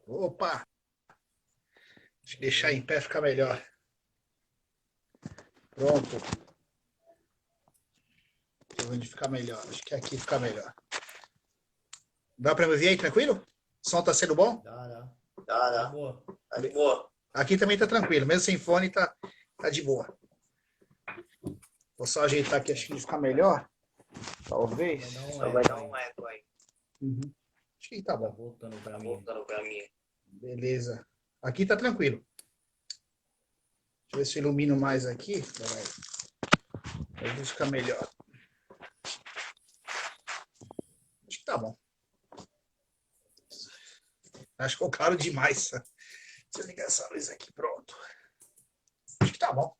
Opa, deixa eu deixar em pé ficar melhor. Pronto. Onde ficar melhor? Acho que aqui fica melhor. Dá para me ouvir aí, tranquilo? O som tá sendo bom? Dá. Tá. Boa. Tá de boa. Aqui também tá tranquilo, mesmo sem fone tá de boa. Vou só ajeitar aqui, acho que ficar melhor. Talvez. Só vai dar um eco aí. Uhum. Acho que tá Tá bom. voltando pra mim. Voltando pra mim. Beleza. Aqui tá tranquilo. Deixa eu ver se eu ilumino mais aqui. Peraí. Talvez ficar melhor. Acho que tá bom. Acho que ficou claro demais. Deixa eu ligar essa luz aqui. Pronto. Acho que tá bom.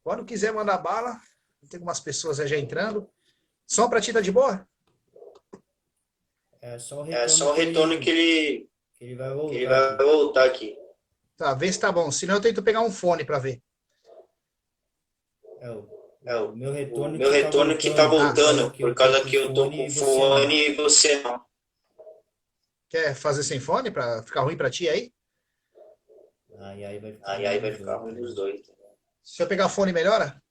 Quando quiser mandar bala, tem algumas pessoas já entrando. Som pra ti tá de boa? É só o É retorno só o retorno que ele vai que ele voltar vai aqui. voltar aqui. Tá, vê se tá bom. Senão eu tento pegar um fone pra ver. É, o, É o meu o retorno meu que tá retorno que tá voltando, voltando, por causa com que eu tô fone com e você não. fone e você não. Quer fazer sem fone pra ficar ruim pra ti aí? Aí vai ficar Aí ruim vai dos ficar dois, ruim dos entendeu? dois. Se eu pegar fone, melhora?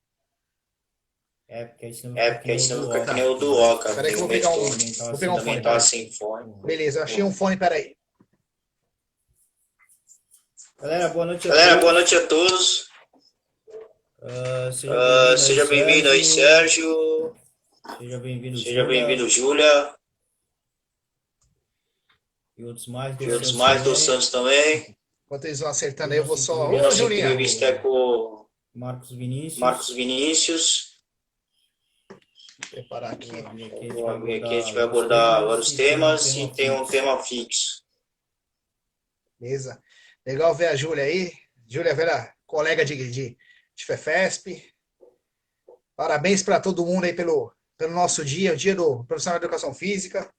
É, porque aí senão vai É, ficar que porque aí nem o senão do fica que Oca. nem o do Tem medo Oca. de Peraí que eu vou pegar um, também tá vou pegar um sem fone, fone. peraí. Sem fone. Beleza, eu achei um fone, peraí. Galera, boa noite a Galera, boa noite todos. a todos. Seja bem-vindo aí, Seja bem-vindo aí, Sérgio. Sérgio. Seja bem-vindo, Seja Júlia. bem-vindo, Júlia. E outros mais E do outros Santos mais do também. Santos também. Enquanto eles vão acertando Hoje aí, eu vou nossa só. entrevista Ô, é Julinha! com Entrevista é com o Marcos Marcos Vinícius. Vinícius. Vou preparar Vou aqui. abrir aqui, a gente Vou vai abrir aqui, a abordar gente vai vários abordar temas vários e tem um temas tema e tem um fixo. tema fixo. Beleza. Legal ver a Júlia aí. Júlia, velha colega de FEFESP. Parabéns para todo mundo aí pelo nosso dia, o dia do profissional de educação física.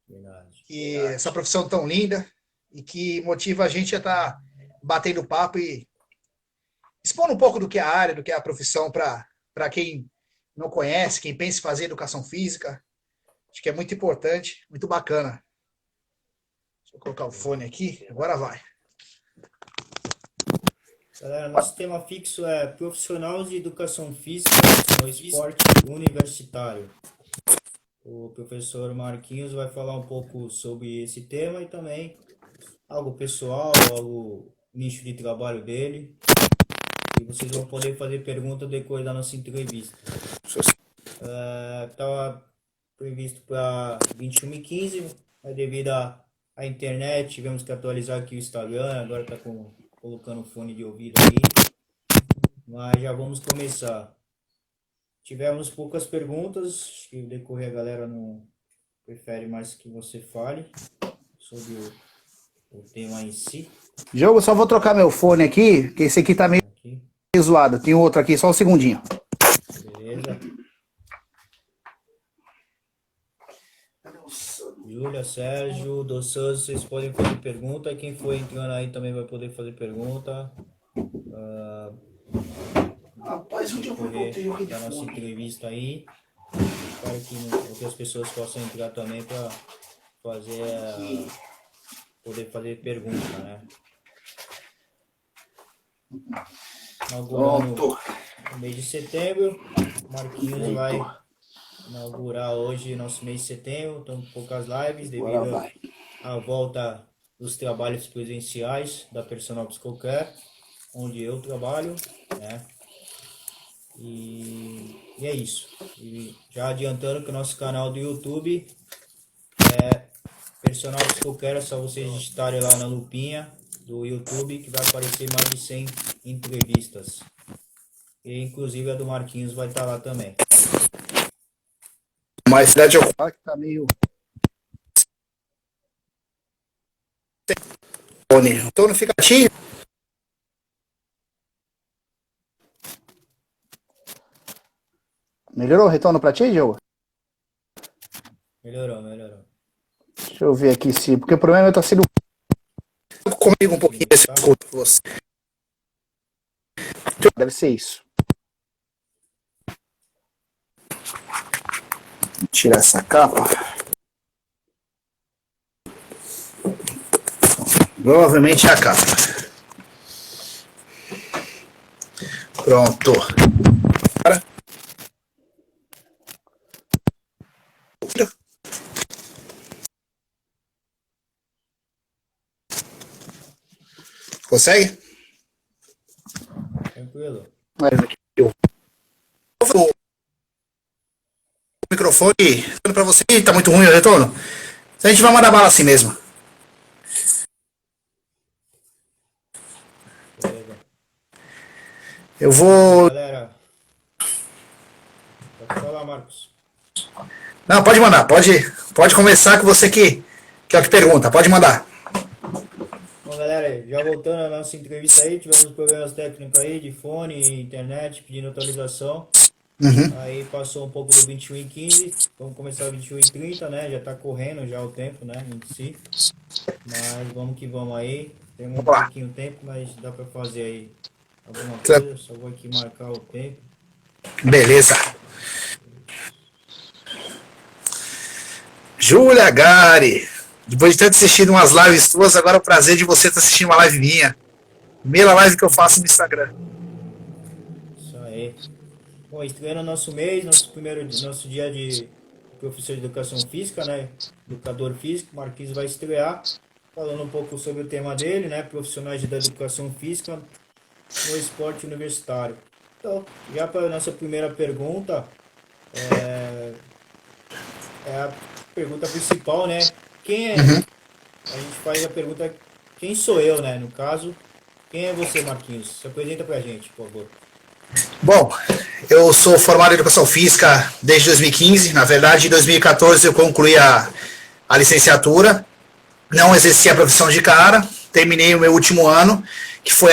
Verdade. Que essa profissão tão linda e que motiva a gente a estar batendo papo e expondo um pouco do que é a área, do que é a profissão para quem não conhece, quem pensa em fazer educação física. Acho que é muito importante, muito bacana. Deixa eu colocar o fone aqui, agora vai. Galera, nosso tema fixo é profissional de educação física no esporte universitário. O professor Marquinhos vai falar um pouco sobre esse tema e também algo pessoal, algo nicho de trabalho dele. E vocês vão poder fazer perguntas depois da nossa entrevista. Estava previsto para 21h15, mas devido à internet tivemos que atualizar aqui o Instagram, agora está colocando o fone de ouvido aí. Mas já vamos começar. Tivemos poucas perguntas, acho que o decorrer a galera não prefere mais que você fale sobre o tema em si. Jogo, só vou trocar meu fone aqui, que esse aqui tá meio Aqui, zoado. Tem outro aqui, só um segundinho. beleza? Júlia, Sérgio, Dos Santos, vocês podem fazer pergunta. Quem for entrando aí também vai poder fazer pergunta. Rapaz, onde eu Decorrer botei o da nossa headphone? entrevista aí. Espero que outras pessoas possam entrar também para fazer poder fazer pergunta, né? Inaugurando Pronto. o mês de setembro, Marquinhos vai inaugurar hoje nosso mês de setembro, estão com poucas lives Agora devido vai. à volta dos trabalhos presenciais da Personal Psicocare, onde eu trabalho, né? E é isso. E já adiantando que o nosso canal do YouTube é Personal Psicocare, é só vocês digitarem lá na lupinha do YouTube que vai aparecer mais de 100 entrevistas. E inclusive a do Marquinhos vai estar lá também. Mas cidade eu falo que tá meio. Então não fica ativo. Melhorou o retorno pra ti, Diogo? Melhorou. Deixa eu ver aqui se. Porque o problema tá sendo comigo um pouquinho esse Tá? escuto você. Deve ser isso. Vou tirar essa capa. Provavelmente é a capa. Pronto. Agora. Consegue? Tranquilo. Mas aqui eu vou o microfone para você. Tá muito ruim o retorno? Então a gente vai mandar bala assim mesmo. Beleza. Eu Bom, vou. galera, pode falar, Marcos. Não, pode mandar. Pode começar com você que é o que pergunta. Pode mandar. Bom, galera, já voltando à nossa entrevista aí, tivemos problemas técnicos aí de fone, internet, pedindo atualização. Uhum. Aí passou um pouco do 21:15, vamos começar o 21:30, né? Já tá correndo já o tempo, né, em si. Mas vamos que vamos aí. Temos um Vamos lá. pouquinho de tempo, mas dá para fazer aí alguma coisa. Só vou aqui marcar o tempo. Beleza. Júlia Gari. Depois de ter assistido umas lives tuas, agora é o prazer de você estar assistindo uma live minha. Primeira live que eu faço no Instagram. Isso aí. Bom, estreando nosso mês, nosso dia de professor de educação física, né? Educador físico, Marquinhos vai estrear, falando um pouco sobre o tema dele, né? Profissionais da educação física no esporte universitário. Então, já para a nossa primeira pergunta, é a pergunta principal, né? Quem é? A gente faz a pergunta, quem sou eu, né? No caso, quem é você, Marquinhos? Se apresenta pra gente, por favor. Bom, eu sou formado em Educação Física desde 2015. Na verdade, em 2014 eu concluí a licenciatura. Não exerci a profissão de cara. Terminei o meu último ano, que foi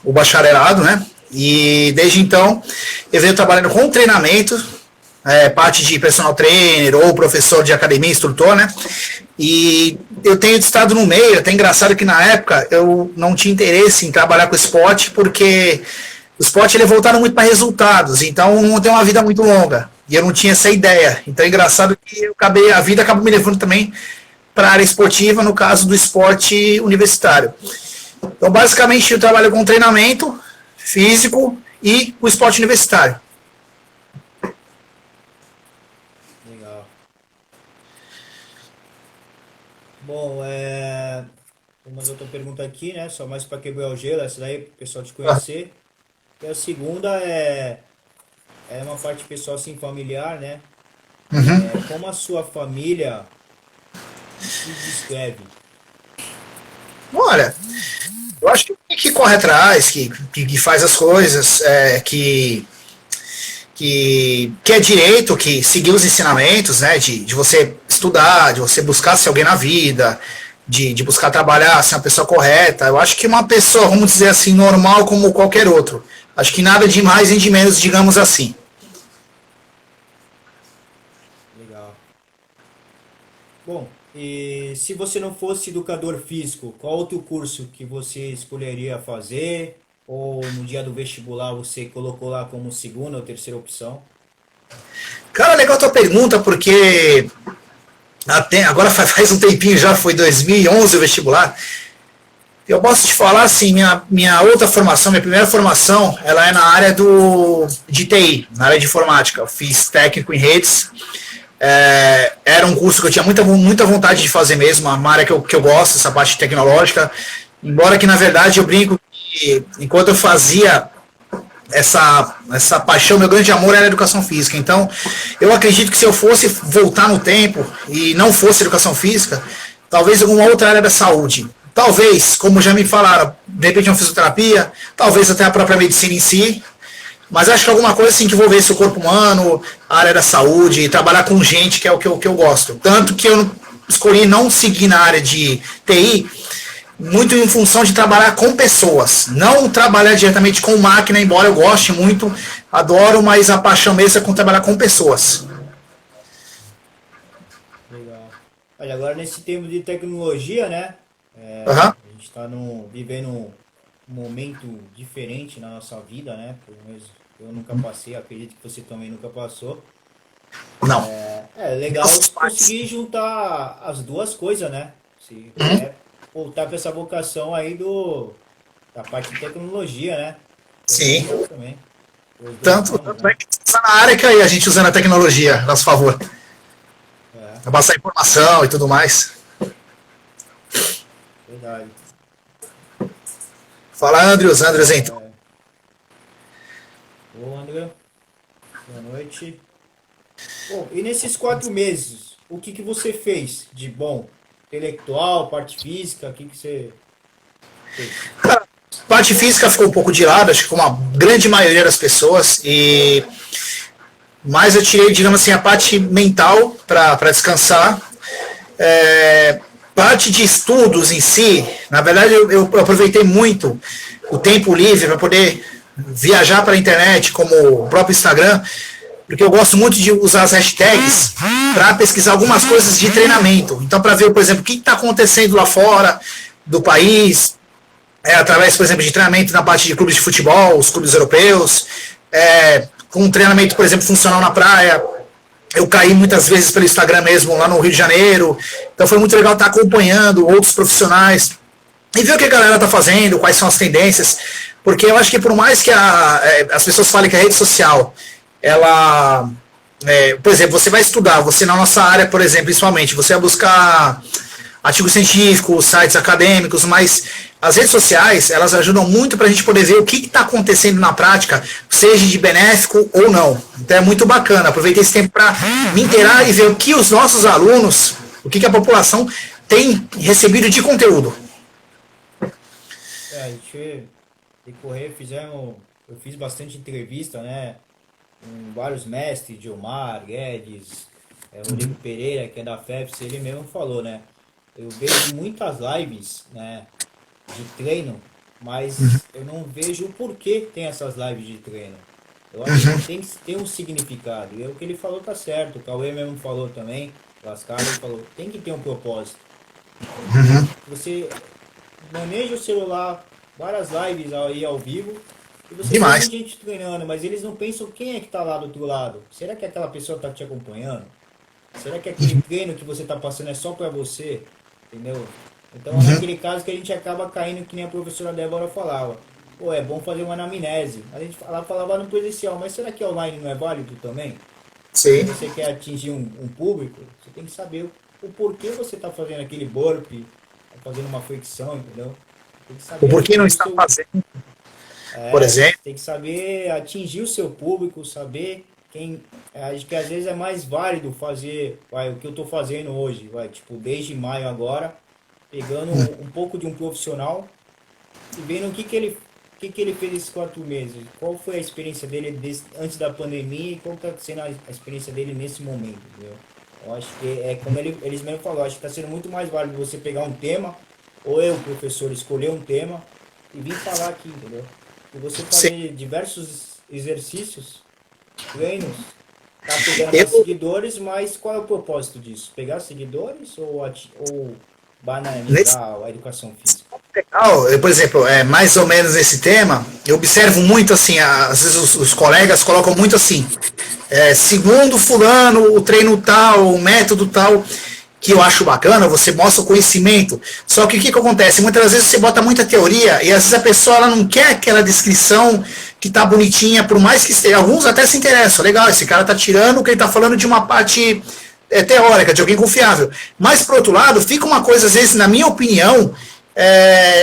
o bacharelado, né? E desde então eu venho trabalhando com treinamento, parte de personal trainer ou professor de academia, instrutor, né? E eu tenho estado no meio, até engraçado que na época eu não tinha interesse em trabalhar com esporte, porque o esporte ele é voltado muito para resultados, então não tem uma vida muito longa. E eu não tinha essa ideia. Então é engraçado que a vida acabou me levando também para a área esportiva, no caso do esporte universitário. Então, basicamente, eu trabalho com treinamento físico e o esporte universitário. Legal. Bom, uma outra pergunta aqui, né? Só mais para quebrar o gelo, essa daí, para o pessoal te conhecer. E a segunda é uma parte pessoal, assim, familiar, né? Como a sua família te descreve? Olha, eu acho que corre atrás, que faz as coisas, que é direito, que seguir os ensinamentos, né? De você estudar, de você buscar ser alguém na vida, de buscar trabalhar, ser uma pessoa correta. Eu acho que uma pessoa, vamos dizer assim, normal como qualquer outro. Acho que nada de mais nem de menos, digamos assim. Legal. Bom, e se você não fosse educador físico, qual outro curso que você escolheria fazer? Ou no dia do vestibular você colocou lá como segunda ou terceira opção? Cara, legal a tua pergunta, porque até agora faz um tempinho já, foi 2011 o vestibular. Eu posso te falar assim, minha outra formação, minha primeira formação, ela é na área de TI, na área de informática. Eu fiz técnico em redes. Era um curso que eu tinha muita vontade de fazer mesmo, uma área que eu gosto, essa parte tecnológica. Embora que, na verdade, eu brinco que enquanto eu fazia essa paixão, meu grande amor era a educação física. Então, eu acredito que se eu fosse voltar no tempo e não fosse educação física, talvez alguma outra área da saúde. Talvez, como já me falaram, de repente uma fisioterapia, talvez até a própria medicina em si, mas acho que alguma coisa assim que envolvesse o corpo humano, a área da saúde, trabalhar com gente, que é o que eu gosto. Tanto que eu escolhi não seguir na área de TI, muito em função de trabalhar com pessoas, não trabalhar diretamente com máquina, embora eu goste muito, adoro, mas a paixão mesmo é com trabalhar com pessoas. Legal. Olha, agora nesse tempo de tecnologia, né? Uhum. A gente está vivendo um momento diferente na nossa vida, né? Pelo menos eu nunca passei, acredito que você também nunca passou. Não. É legal Nossos pais. conseguir juntar as duas coisas, né? Se, voltar para essa vocação aí da parte de tecnologia, né? Que é bem Sim. legal também. Os dois ramos, Tanto né? é que está na área que a gente usando a tecnologia a nosso favor. É, Para passar informação e tudo mais. verdade. Fala, Andrews. Andrews entrou. É, ô, André, boa noite. Bom, e nesses 4 meses, o que que você fez de bom? Intelectual, parte física, o que que você fez? A parte física ficou um pouco de lado, acho que como a grande maioria das pessoas. Mas eu tirei, digamos assim, a parte mental para descansar. É, parte de estudos em si, na verdade eu aproveitei muito o tempo livre para poder viajar para a internet, como o próprio Instagram, porque eu gosto muito de usar as hashtags para pesquisar algumas coisas de treinamento. Então, para ver, por exemplo, o que está acontecendo lá fora do país, através, por exemplo, de treinamento na parte de clubes de futebol, os clubes europeus, com um treinamento, por exemplo, funcional na praia. Eu caí muitas vezes pelo Instagram mesmo, lá no Rio de Janeiro. Então foi muito legal estar acompanhando outros profissionais e ver o que a galera está fazendo, quais são as tendências. Porque eu acho que por mais que as pessoas falem que a rede social, ela. Por exemplo, você vai estudar, você na nossa área, por exemplo, principalmente, você vai buscar artigos científicos, sites acadêmicos, mas as redes sociais, elas ajudam muito para a gente poder ver o que está acontecendo na prática, seja de benéfico ou não. Então é muito bacana. Aproveitei esse tempo para me inteirar e ver o que os nossos alunos, o que a população tem recebido de conteúdo. A gente decorrer, eu fiz bastante entrevista, né? Com vários mestres, Gilmar, Guedes, Rodrigo Pereira, que é da FEPS, ele mesmo falou, né? Eu vejo muitas lives, né, de treino, mas eu não vejo o porquê tem essas lives de treino. Eu acho que tem que ter um significado. E o que ele falou tá certo. O Cauê mesmo falou também, Lascaro, ele falou, tem que ter um propósito. Você maneja o celular, várias lives aí ao vivo, e você só Demais. tem gente treinando, mas eles não pensam quem é que tá lá do outro lado. Será que aquela pessoa tá te acompanhando? Será que aquele treino que você tá passando é só para você? Entendeu? Então é naquele caso que a gente acaba caindo, que nem a professora Débora falava. Pô, é bom fazer uma anamnese. A gente falava no presencial, mas será que online não é válido também? Se Sim. você quer atingir um público, você tem que saber o porquê você está fazendo aquele burpee, tá fazendo uma flexão, entendeu? Tem que O saber porquê não atingir o está seu. fazendo, por exemplo. Tem que saber atingir o seu público, saber quem. Acho que às vezes é mais válido fazer o que eu estou fazendo hoje, tipo, desde maio agora, pegando um pouco de um profissional e vendo o que ele fez esses 4 meses. Qual foi a experiência dele antes da pandemia e qual está sendo a experiência dele nesse momento, entendeu? Eu acho que é como eles mesmo falaram, acho que está sendo muito mais válido você pegar um tema, ou eu, professor, escolher um tema e vir falar aqui, entendeu? E você Sim. fazer diversos exercícios, treinos, tá pegando mais Eu, seguidores, mas qual é o propósito disso? Pegar seguidores ou nesse banalizar a educação física? legal, por exemplo, mais ou menos nesse tema, eu observo muito assim, às vezes os colegas colocam muito assim, segundo fulano, o treino tal, o método tal, que eu acho bacana, você mostra o conhecimento. Só que o que acontece? Muitas vezes você bota muita teoria e às vezes a pessoa ela não quer aquela descrição que tá bonitinha, por mais que esteja. Alguns até se interessam. Legal, esse cara tá tirando o que ele tá falando de uma parte teórica, de alguém confiável. Mas, por outro lado, fica uma coisa, às vezes, na minha opinião,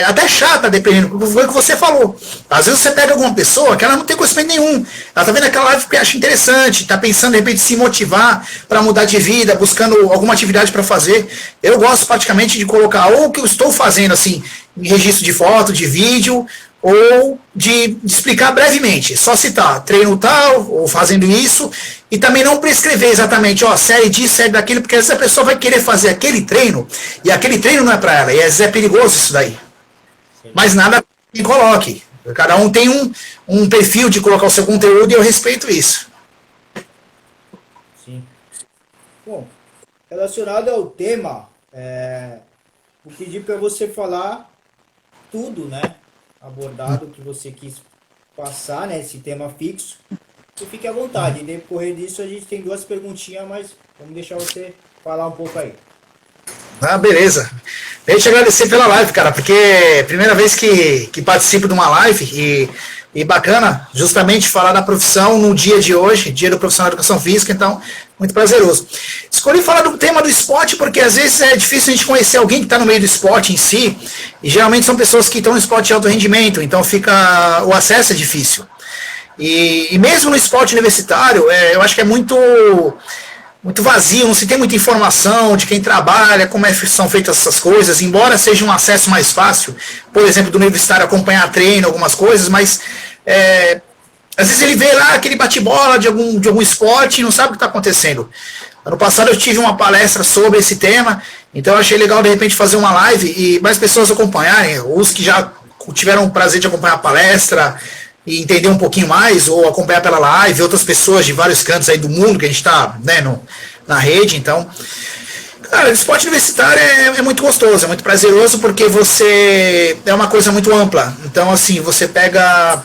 até chata, dependendo do que você falou. Às vezes você pega alguma pessoa que ela não tem conhecimento nenhum, ela tá vendo aquela live porque acha interessante, tá pensando de repente se motivar para mudar de vida, buscando alguma atividade para fazer. Eu gosto praticamente de colocar ou o que eu estou fazendo assim, em registro de foto, de vídeo, ou de explicar brevemente, só citar treino tal, ou fazendo isso, e também não prescrever exatamente, ó, série disso, série daquilo, porque às vezes a pessoa vai querer fazer aquele treino, e aquele treino não é para ela, e às vezes é perigoso isso daí. Mas Verdade. nada que coloque. Cada um tem um perfil de colocar o seu conteúdo e eu respeito isso. Sim. Bom, relacionado ao tema, vou pedir para você falar tudo, né? Abordado o que você quis passar, né? Esse tema fixo. E fique à vontade. Em decorrer disso, a gente tem duas perguntinhas, mas vamos deixar você falar um pouco aí. Ah, beleza. Eu ia te agradecer pela live, cara, porque é a primeira vez que participo de uma live e bacana, justamente falar da profissão no dia de hoje, dia do profissional de educação física, então, muito prazeroso. Escolhi falar do tema do esporte porque às vezes é difícil a gente conhecer alguém que está no meio do esporte em si, e geralmente são pessoas que estão no esporte de alto rendimento, então o acesso é difícil. E mesmo no esporte universitário, eu acho que é muito vazio, não se tem muita informação de quem trabalha, como são feitas essas coisas, embora seja um acesso mais fácil, por exemplo, do universitário acompanhar treino, algumas coisas, mas às vezes ele vê lá aquele bate-bola de algum esporte e não sabe o que está acontecendo. Ano passado eu tive uma palestra sobre esse tema, então eu achei legal de repente fazer uma live e mais pessoas acompanharem, os que já tiveram o prazer de acompanhar a palestra e entender um pouquinho mais, ou acompanhar pela live, outras pessoas de vários cantos aí do mundo que a gente está, né, na rede. Então, cara, o esporte universitário é muito gostoso, é muito prazeroso, porque é uma coisa muito ampla. Então, assim, você pega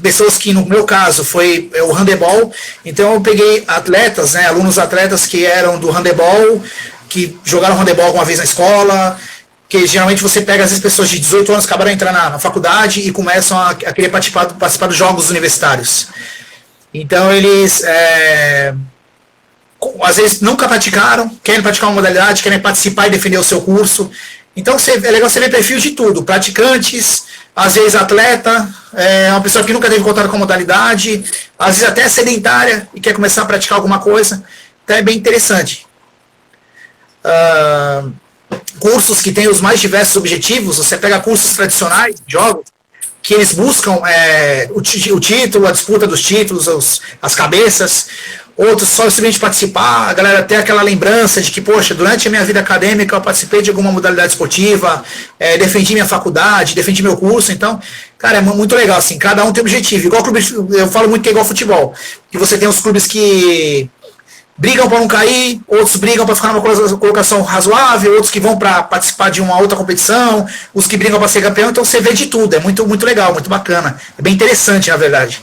pessoas que, no meu caso, foi o handebol, então eu peguei atletas, né, alunos atletas que eram do handebol, que jogaram handebol alguma vez na escola, que geralmente você pega, às vezes, pessoas de 18 anos que acabaram de entrar na faculdade e começam a querer participar dos jogos universitários. Então, eles, às vezes, nunca praticaram, querem praticar uma modalidade, querem participar e defender o seu curso. Então, é legal você ver perfil de tudo, praticantes, às vezes atleta, uma pessoa que nunca teve contato com a modalidade, às vezes até sedentária e quer começar a praticar alguma coisa. Então, é bem interessante. Cursos que têm os mais diversos objetivos, você pega cursos tradicionais, jogos, que eles buscam o título, a disputa dos títulos, as cabeças, outros só simplesmente participar, a galera tem aquela lembrança de que, poxa, durante a minha vida acadêmica eu participei de alguma modalidade esportiva, defendi minha faculdade, defendi meu curso, então, cara, é muito legal, assim, cada um tem objetivo, igual clube, eu falo muito que é igual futebol, que você tem os clubes que brigam para não cair, outros brigam para ficar numa colocação razoável, outros que vão para participar de uma outra competição, os que brigam para ser campeão, então você vê de tudo, é muito, muito legal, muito bacana, é bem interessante, na verdade.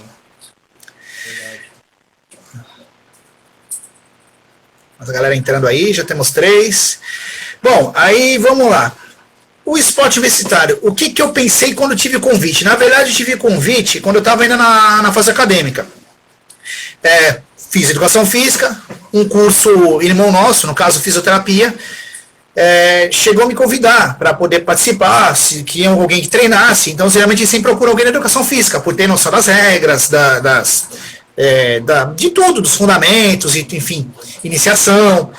A galera entrando aí, já temos 3. Bom, aí vamos lá. O esporte universitário, o que eu pensei quando tive convite? Na verdade, eu tive convite quando eu estava ainda na fase acadêmica. Fiz educação física, um curso irmão nosso, no caso fisioterapia, chegou a me convidar para poder participar, se que alguém que treinasse. Então, geralmente, sempre procura alguém da educação física, por ter noção das regras, de tudo, dos fundamentos, enfim, iniciação.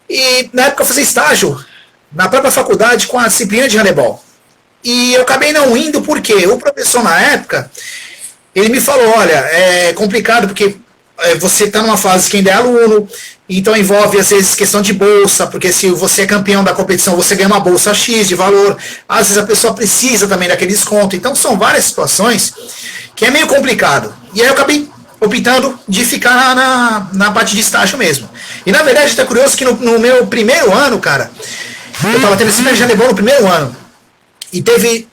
E na época eu fazia estágio na própria faculdade com a disciplina de handebol. E eu acabei não indo porque o professor na época, ele me falou, olha, é complicado porque você está numa fase que ainda é aluno, então envolve às vezes questão de bolsa, porque se você é campeão da competição, você ganha uma bolsa X de valor, às vezes a pessoa precisa também daquele desconto, então são várias situações que é meio complicado. E aí eu acabei optando de ficar na parte de estágio mesmo. E na verdade está curioso que no meu primeiro ano, cara, eu estava tendo esse de handebol no primeiro ano, e teve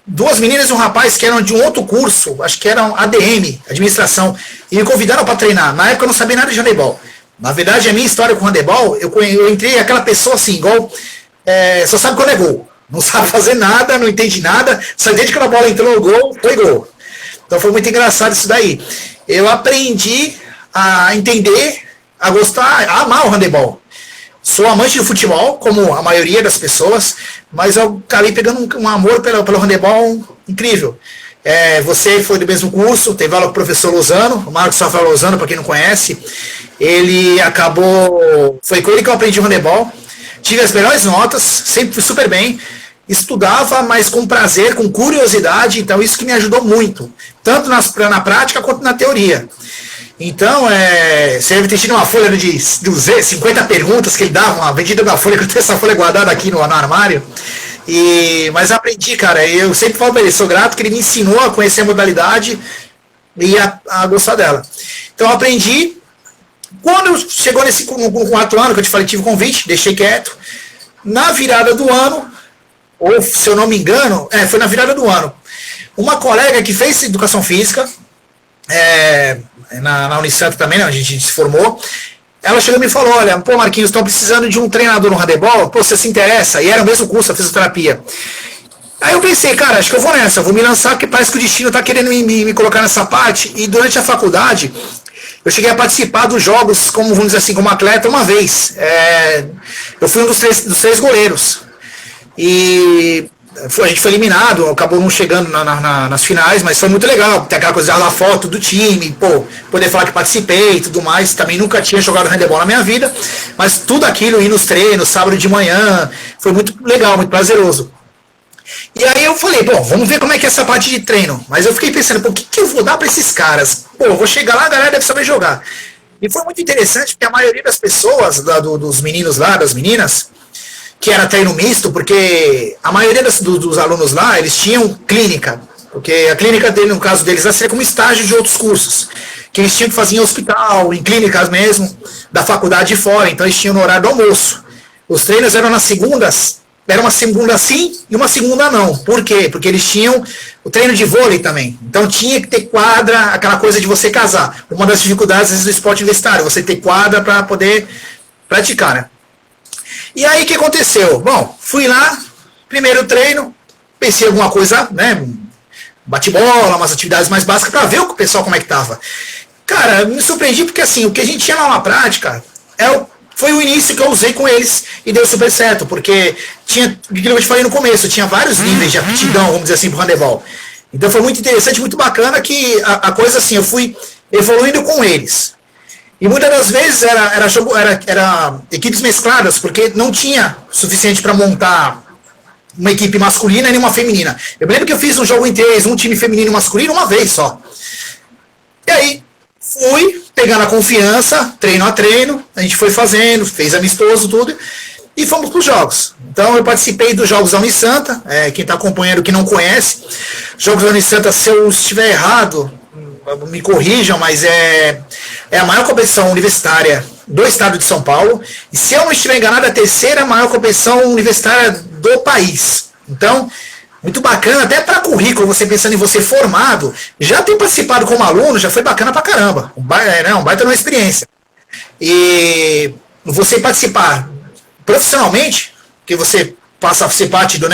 2 meninas e um rapaz que eram de um outro curso, acho que eram ADM, administração, e me convidaram para treinar. Na época eu não sabia nada de handebol. Na verdade, a minha história com handebol, eu entrei aquela pessoa assim, igual, só sabe quando é gol. Não sabe fazer nada, não entende nada, só entende que quando a bola entrou no gol, foi gol. Então foi muito engraçado isso daí. Eu aprendi a entender, a gostar, a amar o handebol. Sou amante do futebol, como a maioria das pessoas, mas eu acabei pegando um amor pelo handebol incrível. Você foi do mesmo curso, teve aula com o professor Lozano, o Marcos Rafael Lozano, para quem não conhece. Ele foi com ele que eu aprendi o handebol. Tive as melhores notas, sempre fui super bem. Estudava, mas com prazer, com curiosidade, então isso que me ajudou muito, tanto na prática quanto na teoria. Então, você deve ter tido uma folha de 50 perguntas que ele dava, uma vendida da folha, que eu tenho essa folha guardada aqui no armário. Mas aprendi, cara, eu sempre falo para ele, sou grato que ele me ensinou a conhecer a modalidade e a gostar dela. Então, eu aprendi. Quando chegou no 4 ano, que eu te falei, tive convite, deixei quieto. Na virada do ano, ou se eu não me engano, foi na virada do ano, uma colega que fez educação física, na Unisanta também, né, a gente se formou, ela chegou e me falou, olha, pô, Marquinhos, estão precisando de um treinador no handebol, pô, você se interessa? E era o mesmo curso, a fisioterapia. Aí eu pensei, cara, acho que eu vou nessa, eu vou me lançar, porque parece que o destino tá querendo me colocar nessa parte. E durante a faculdade, eu cheguei a participar dos jogos, como vamos dizer assim, como atleta, uma vez. Eu fui um dos três goleiros. E a gente foi eliminado, acabou não chegando nas finais, mas foi muito legal. Ter aquela coisa da foto do time, pô, poder falar que participei e tudo mais. Também nunca tinha jogado handebol na minha vida, mas tudo aquilo, ir nos treinos, sábado de manhã, foi muito legal, muito prazeroso. E aí eu falei, bom, vamos ver como é que é essa parte de treino. Mas eu fiquei pensando, pô, o que eu vou dar para esses caras? Pô, eu vou chegar lá, a galera deve saber jogar. E foi muito interessante, porque a maioria das pessoas, dos meninos lá, das meninas, que era treino misto, porque a maioria dos alunos lá, eles tinham clínica. Porque a clínica dele, no caso deles, seria como estágio de outros cursos. Que eles tinham que fazer em hospital, em clínicas mesmo, da faculdade de fora. Então eles tinham no horário do almoço. Os treinos eram nas segundas. Era uma segunda sim e uma segunda não. Por quê? Porque eles tinham o treino de vôlei também. Então tinha que ter quadra, aquela coisa de você casar. Uma das dificuldades às vezes, do esporte universitário, você ter quadra para poder praticar, né? E aí o que aconteceu? Bom, fui lá, primeiro treino, pensei em alguma coisa, né? Bate-bola, umas atividades mais básicas para ver o pessoal como é que tava. Cara, me surpreendi porque assim, o que a gente tinha lá na prática foi o início que eu usei com eles e deu super certo, porque tinha, o que eu te falei no começo, tinha vários níveis de aptidão, vamos dizer assim, pro handebol. Então foi muito interessante, muito bacana que a coisa assim, eu fui evoluindo com eles. E muitas das vezes era equipes mescladas, porque não tinha suficiente para montar uma equipe masculina e nenhuma feminina. Eu me lembro que eu fiz um jogo em três, um time feminino e masculino, uma vez só. E aí, fui pegando a confiança, treino a treino, a gente foi fazendo, fez amistoso, tudo, e fomos para os jogos. Então eu participei dos Jogos da Unisanta, quem está acompanhando que não conhece, Jogos da Unisanta, se eu estiver errado, me corrijam, mas é a maior competição universitária do estado de São Paulo, e se eu não estiver enganado, é a terceira maior competição universitária do país. Então, muito bacana, até para currículo, você pensando em você formado, já ter participado como aluno, já foi bacana pra caramba. Um baita uma experiência. E você participar profissionalmente, que você passa a ser parte do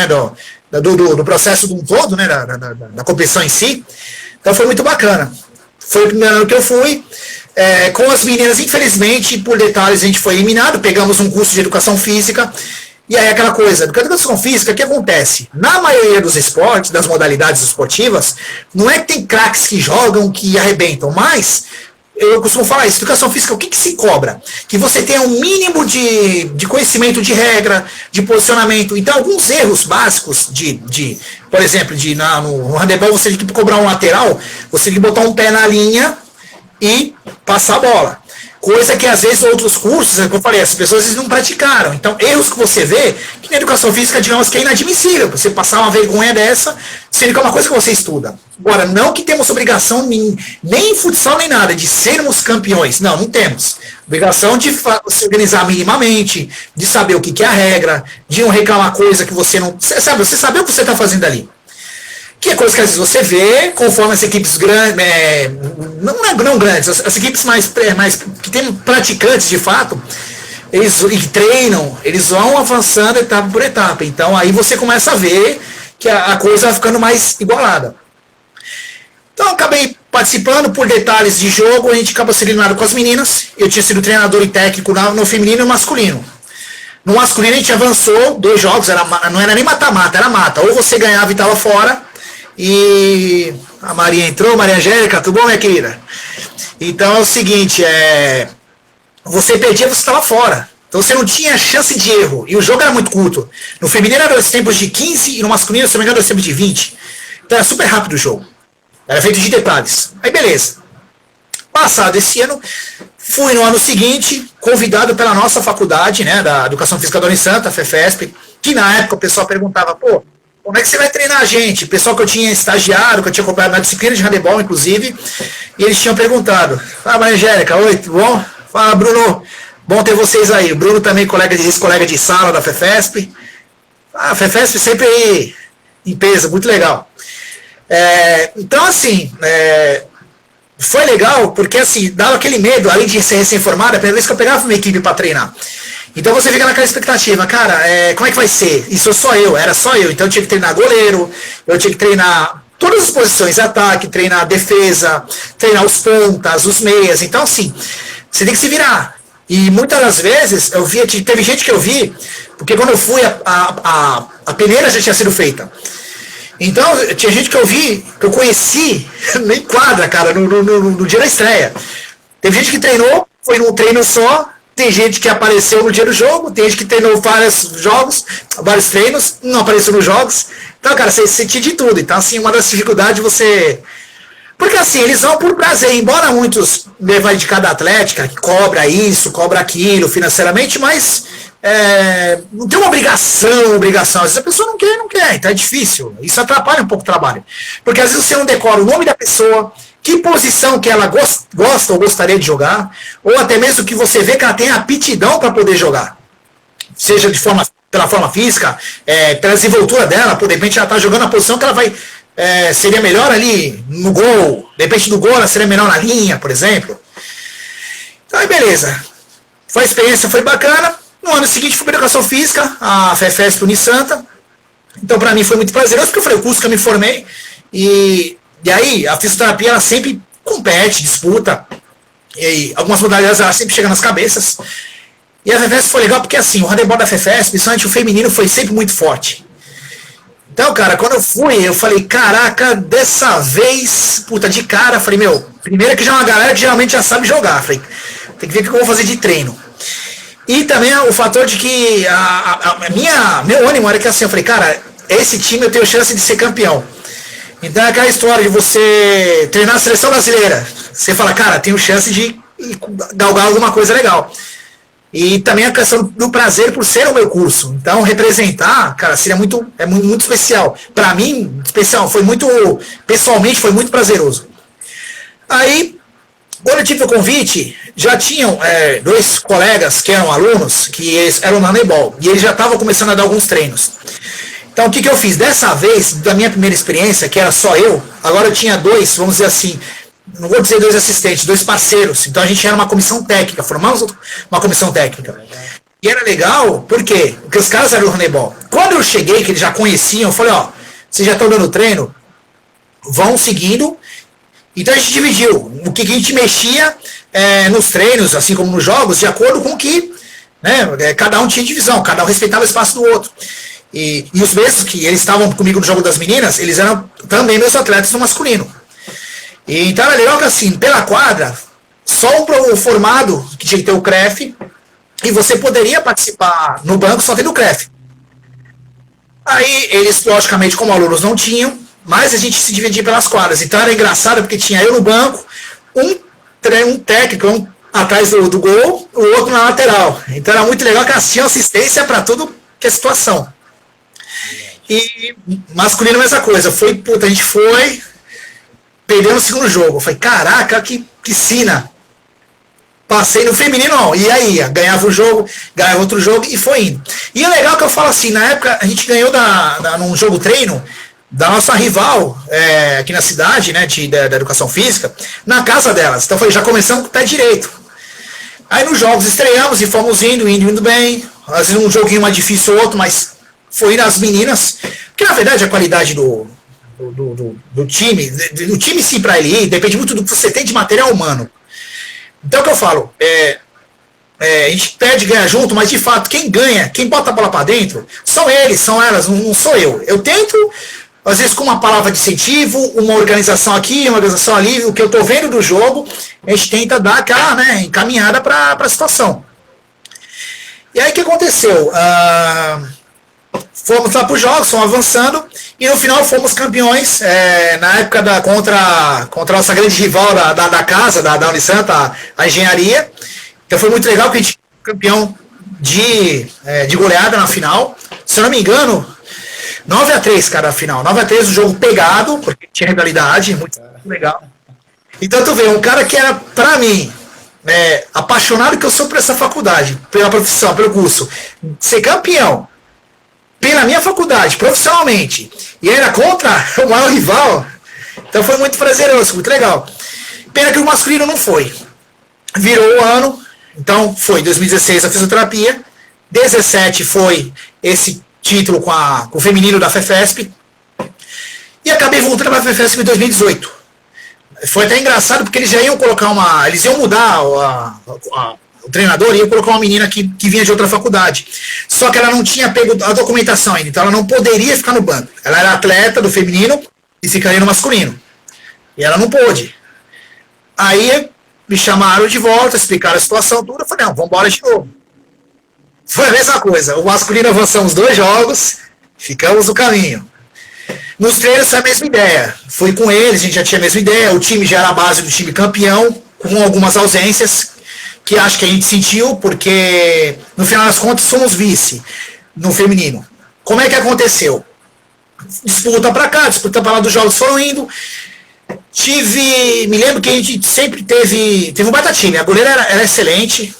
processo do todo, né, da competição em si, então foi muito bacana. Foi o primeiro ano que eu fui. Com as meninas, infelizmente, por detalhes, a gente foi eliminado, pegamos um curso de educação física. E aí aquela coisa, do educação física, o que acontece? Na maioria dos esportes, das modalidades esportivas, não é que tem craques que jogam, que arrebentam, mas eu costumo falar isso, educação física, o que se cobra? Que você tenha um mínimo de conhecimento de regra, de posicionamento. Então, alguns erros básicos por exemplo, no handebol você tem que cobrar um lateral, você tem que botar um pé na linha e passar a bola. Coisa que, às vezes, outros cursos, como eu falei, as pessoas não praticaram. Então, erros que você vê, que na educação física, digamos que é inadmissível. Você passar uma vergonha dessa, sendo que é uma coisa que você estuda. Agora, não que temos obrigação, nem em futsal, nem nada, de sermos campeões. Não temos. Obrigação de se organizar minimamente, de saber o que é a regra, de não reclamar coisa que você não... Você saber o que você está fazendo ali. Que é coisa que às vezes você vê, conforme as equipes grandes, não grandes, as equipes mais que tem praticantes de fato, eles treinam, eles vão avançando etapa por etapa. Então aí você começa a ver que a coisa vai ficando mais igualada. Então eu acabei participando por detalhes de jogo, a gente acaba sendo eliminado com as meninas. Eu tinha sido treinador e técnico no feminino e no masculino. No masculino a gente avançou 2 jogos, não era nem mata-mata, era mata. Ou você ganhava e estava fora. E a Maria entrou, Maria Angélica, tudo bom, minha querida? Então é o seguinte, você perdia, você estava fora. Então você não tinha chance de erro. E o jogo era muito curto. No feminino era 2 tempos de 15 e no masculino, se não me engano, 2 tempos de 20. Então era super rápido o jogo. Era feito de detalhes. Aí beleza. Passado esse ano, fui no ano seguinte, convidado pela nossa faculdade, né, da Educação Física da Unisanta, a FEFESP, que na época o pessoal perguntava, pô, como é que você vai treinar a gente? O pessoal que eu tinha estagiado, que eu tinha acompanhado na disciplina de handebol, inclusive, e eles tinham perguntado. Fala, Maria Angélica, oi, tudo bom? Fala, Bruno, bom ter vocês aí. O Bruno também, colega de sala da FEFESP. A FEFESP sempre aí em peso, muito legal. Então, assim, foi legal, porque assim, dava aquele medo, além de ser recém-formado, a primeira vez que eu pegava uma equipe para treinar. Então você fica naquela expectativa, cara, como é que vai ser? Isso sou eu, era só eu. Então eu tinha que treinar goleiro, eu tinha que treinar todas as posições, ataque, treinar defesa, treinar os pontas, os meias. Então, assim, você tem que se virar. E muitas das vezes eu via que teve gente que eu vi, porque quando eu fui, a peneira já tinha sido feita. Então, tinha gente que eu vi, que eu conheci, nem quadra, cara, no dia da estreia. Teve gente que treinou, foi num treino só, tem gente que apareceu no dia do jogo, tem gente que treinou vários jogos, vários treinos, não apareceu nos jogos. Então, cara, você sentia de tudo. Então, assim, uma das dificuldades você... Porque, assim, eles vão por prazer, embora muitos levam de cada atlética, que cobra isso, cobra aquilo financeiramente, mas não tem uma obrigação. Às vezes a pessoa não quer, então é difícil. Isso atrapalha um pouco o trabalho. Porque às vezes você não decora o nome da pessoa, que posição que ela gosta ou gostaria de jogar, ou até mesmo que você vê que ela tem aptidão para poder jogar. Seja pela forma física, pela desenvoltura dela, por de repente ela está jogando a posição que ela vai... seria melhor ali no gol, de repente no gol ela seria melhor na linha, por exemplo. Então aí beleza. A experiência foi bacana. No ano seguinte fui para Educação Física, a FEFESP Unisanta. Então para mim foi muito prazeroso, porque foi o curso que eu me formei. E aí a fisioterapia ela sempre compete, disputa. E aí, algumas modalidades ela sempre chega nas cabeças. E a FEFESP foi legal porque assim, o handebol da FEFESP, principalmente o feminino, foi sempre muito forte. Então, cara, quando eu fui, eu falei, caraca, dessa vez, puta, de cara, falei, primeiro que já é uma galera que geralmente já sabe jogar. Falei, tem que ver o que eu vou fazer de treino. E também o fator de que meu ânimo era que assim, eu falei, cara, esse time eu tenho chance de ser campeão. Então é aquela história de você treinar a seleção brasileira. Você fala, cara, tenho chance de galgar alguma coisa legal. E também a questão do prazer por ser o meu curso. Então, representar, cara, seria muito especial. Para mim, especial, pessoalmente, foi muito prazeroso. Aí, quando eu tive o convite, já tinham dois colegas que eram alunos, que eram no handebol, e eles já estavam começando a dar alguns treinos. Então, o que eu fiz? Dessa vez, da minha primeira experiência, que era só eu, agora eu tinha dois, vamos dizer assim, não vou dizer dois assistentes, dois parceiros. Então a gente era uma comissão técnica, formamos uma comissão técnica. E era legal, por quê? Porque os caras eram do handebol. Quando eu cheguei, que eles já conheciam, eu falei, vocês já estão dando treino? Vão seguindo. Então a gente dividiu o que a gente mexia nos treinos, assim como nos jogos, de acordo com que cada um tinha divisão, cada um respeitava o espaço do outro. E os mesmos que eles estavam comigo no jogo das meninas, eles eram também meus atletas no masculino. E então era legal que assim, pela quadra, só um formado que tinha que ter o CREF, e você poderia participar no banco só tendo o CREF. Aí eles, logicamente, como alunos não tinham, mas a gente se dividia pelas quadras. Então era engraçado porque tinha eu no banco, um técnico, um atrás do gol, o outro na lateral. Então era muito legal que elas tinham assistência para tudo que é situação. E masculino a mesma coisa. A gente foi, perdeu no segundo jogo. Eu falei, caraca, que piscina. Passei no feminino, não. E aí, ganhava um jogo, ganhava outro jogo e foi indo. E o legal que eu falo assim, na época a gente ganhou num jogo treino da nossa rival aqui na cidade, né, da educação física, na casa delas. Então foi, já começamos com o pé direito. Aí nos jogos estreamos e fomos indo bem. Às vezes um joguinho mais difícil ou outro, mas foi nas meninas. Porque na verdade a qualidade do time sim para ele ir, depende muito do que você tem de material humano. Então o que eu falo, a gente pede ganhar junto, mas de fato quem ganha, quem bota a bola para dentro, são eles, são elas, não sou eu. Eu tento, às vezes com uma palavra de incentivo, uma organização aqui, uma organização ali, o que eu estou vendo do jogo, a gente tenta dar aquela encaminhada para a situação. E aí o que aconteceu? Fomos lá para os jogos, fomos avançando, e no final fomos campeões, na época contra a nossa grande rival da casa, da Unisanta, a engenharia. Então foi muito legal que a gente foi campeão de goleada na final. Se eu não me engano, 9-3, cara, a final. 9-3, o jogo pegado, porque tinha rivalidade, muito legal. Então tu vê, um cara que era, pra mim, apaixonado que eu sou por essa faculdade, pela profissão, pelo curso, ser campeão, pela minha faculdade, profissionalmente, e era contra o maior rival, então foi muito prazeroso, muito legal. Pena que o masculino não foi. Virou o ano, então foi 2016 a fisioterapia, 17 foi esse título com o feminino da FEFESP, e acabei voltando para a FEFESP em 2018. Foi até engraçado porque eles já iam colocar eles iam mudar o treinador, ia colocar uma menina que vinha de outra faculdade. Só que ela não tinha pego a documentação ainda, então ela não poderia ficar no banco. Ela era atleta do feminino e ficaria no masculino. E ela não pôde. Aí me chamaram de volta, explicaram a situação toda, eu falei, não, vamos embora de novo. Foi a mesma coisa, o masculino avançamos 2 jogos, ficamos no caminho. Nos treinos foi a mesma ideia, fui com eles, a gente já tinha a mesma ideia, o time já era a base do time campeão, com algumas ausências, que acho que a gente sentiu, porque no final das contas somos vice no feminino. Como é que aconteceu? Disputa pra cá, disputa pra lá, dos jogos foram indo. Me lembro que a gente sempre teve um baita time, a goleira era excelente,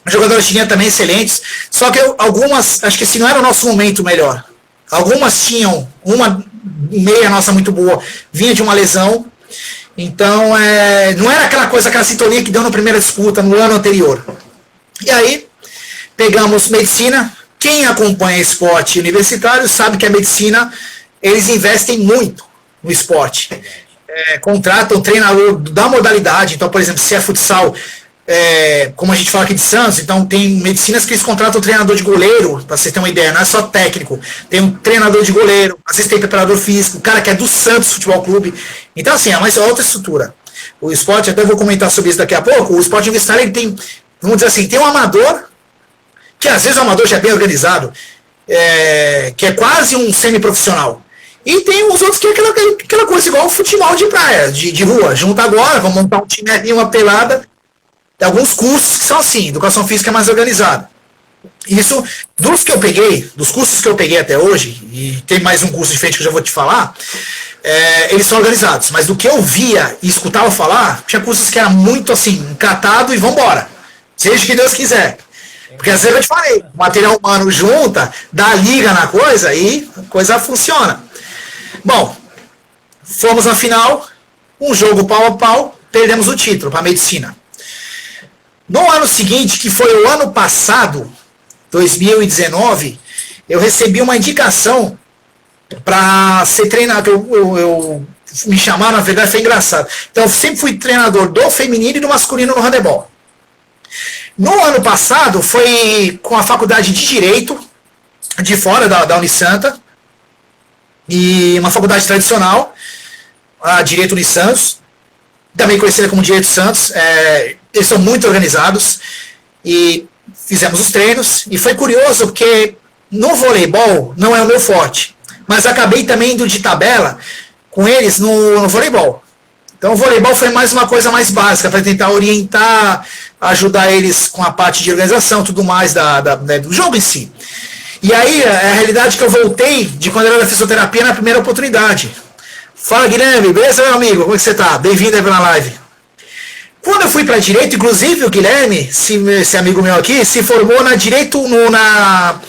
os jogadores tinham também excelentes, só que algumas, acho que esse não era o nosso momento melhor. Algumas tinham, uma meia nossa muito boa, vinha de uma lesão, então não era aquela sintonia que deu na primeira disputa no ano anterior. E aí, pegamos medicina. Quem acompanha esporte universitário sabe que a medicina, eles investem muito no esporte. Contratam treinador da modalidade, então, por exemplo, se é futsal, como a gente fala aqui de Santos, então tem medicinas que eles contratam treinador de goleiro, para você ter uma ideia, não é só técnico, tem um treinador de goleiro, às vezes tem preparador físico, o cara que é do Santos Futebol Clube, então assim, é uma outra estrutura. O esporte, até vou comentar sobre isso daqui a pouco, o esporte universitário, ele tem, vamos dizer assim, tem um amador, que às vezes o amador já é bem organizado, que é quase um semi-profissional, e tem os outros que é aquela coisa igual o futebol de praia, de rua, junta agora, vamos montar um time ali, uma pelada. Tem alguns cursos que são assim, educação física é mais organizada. Isso, dos cursos que eu peguei até hoje, e tem mais um curso diferente que eu já vou te falar, eles são organizados. Mas do que eu via e escutava falar, tinha cursos que era muito assim, encatado e vambora. Seja o que Deus quiser. Porque às vezes eu te falei, o material humano junta, dá liga na coisa e a coisa funciona. Bom, fomos na final, um jogo pau a pau, perdemos o título para a medicina. No ano seguinte, que foi o ano passado, 2019, eu recebi uma indicação para ser treinador. Me chamaram, na verdade, foi engraçado. Então, eu sempre fui treinador do feminino e do masculino no handebol. No ano passado, foi com a faculdade de Direito, de fora da Unisanta, e uma faculdade tradicional, a Direito Unisantos, também conhecida como Direito Santos. Eles são muito organizados e fizemos os treinos. E foi curioso porque no voleibol não é o meu forte, mas acabei também indo de tabela com eles no voleibol. Então o voleibol foi mais uma coisa mais básica para tentar orientar, ajudar eles com a parte de organização, tudo mais do jogo em si. E aí a realidade que eu voltei de quando eu era da fisioterapia na primeira oportunidade. Fala, Guilherme, beleza, meu amigo? Como é que você tá? Bem-vindo aí na live. Quando eu fui para Direito, inclusive o Guilherme, esse amigo meu aqui, se formou na Direito, na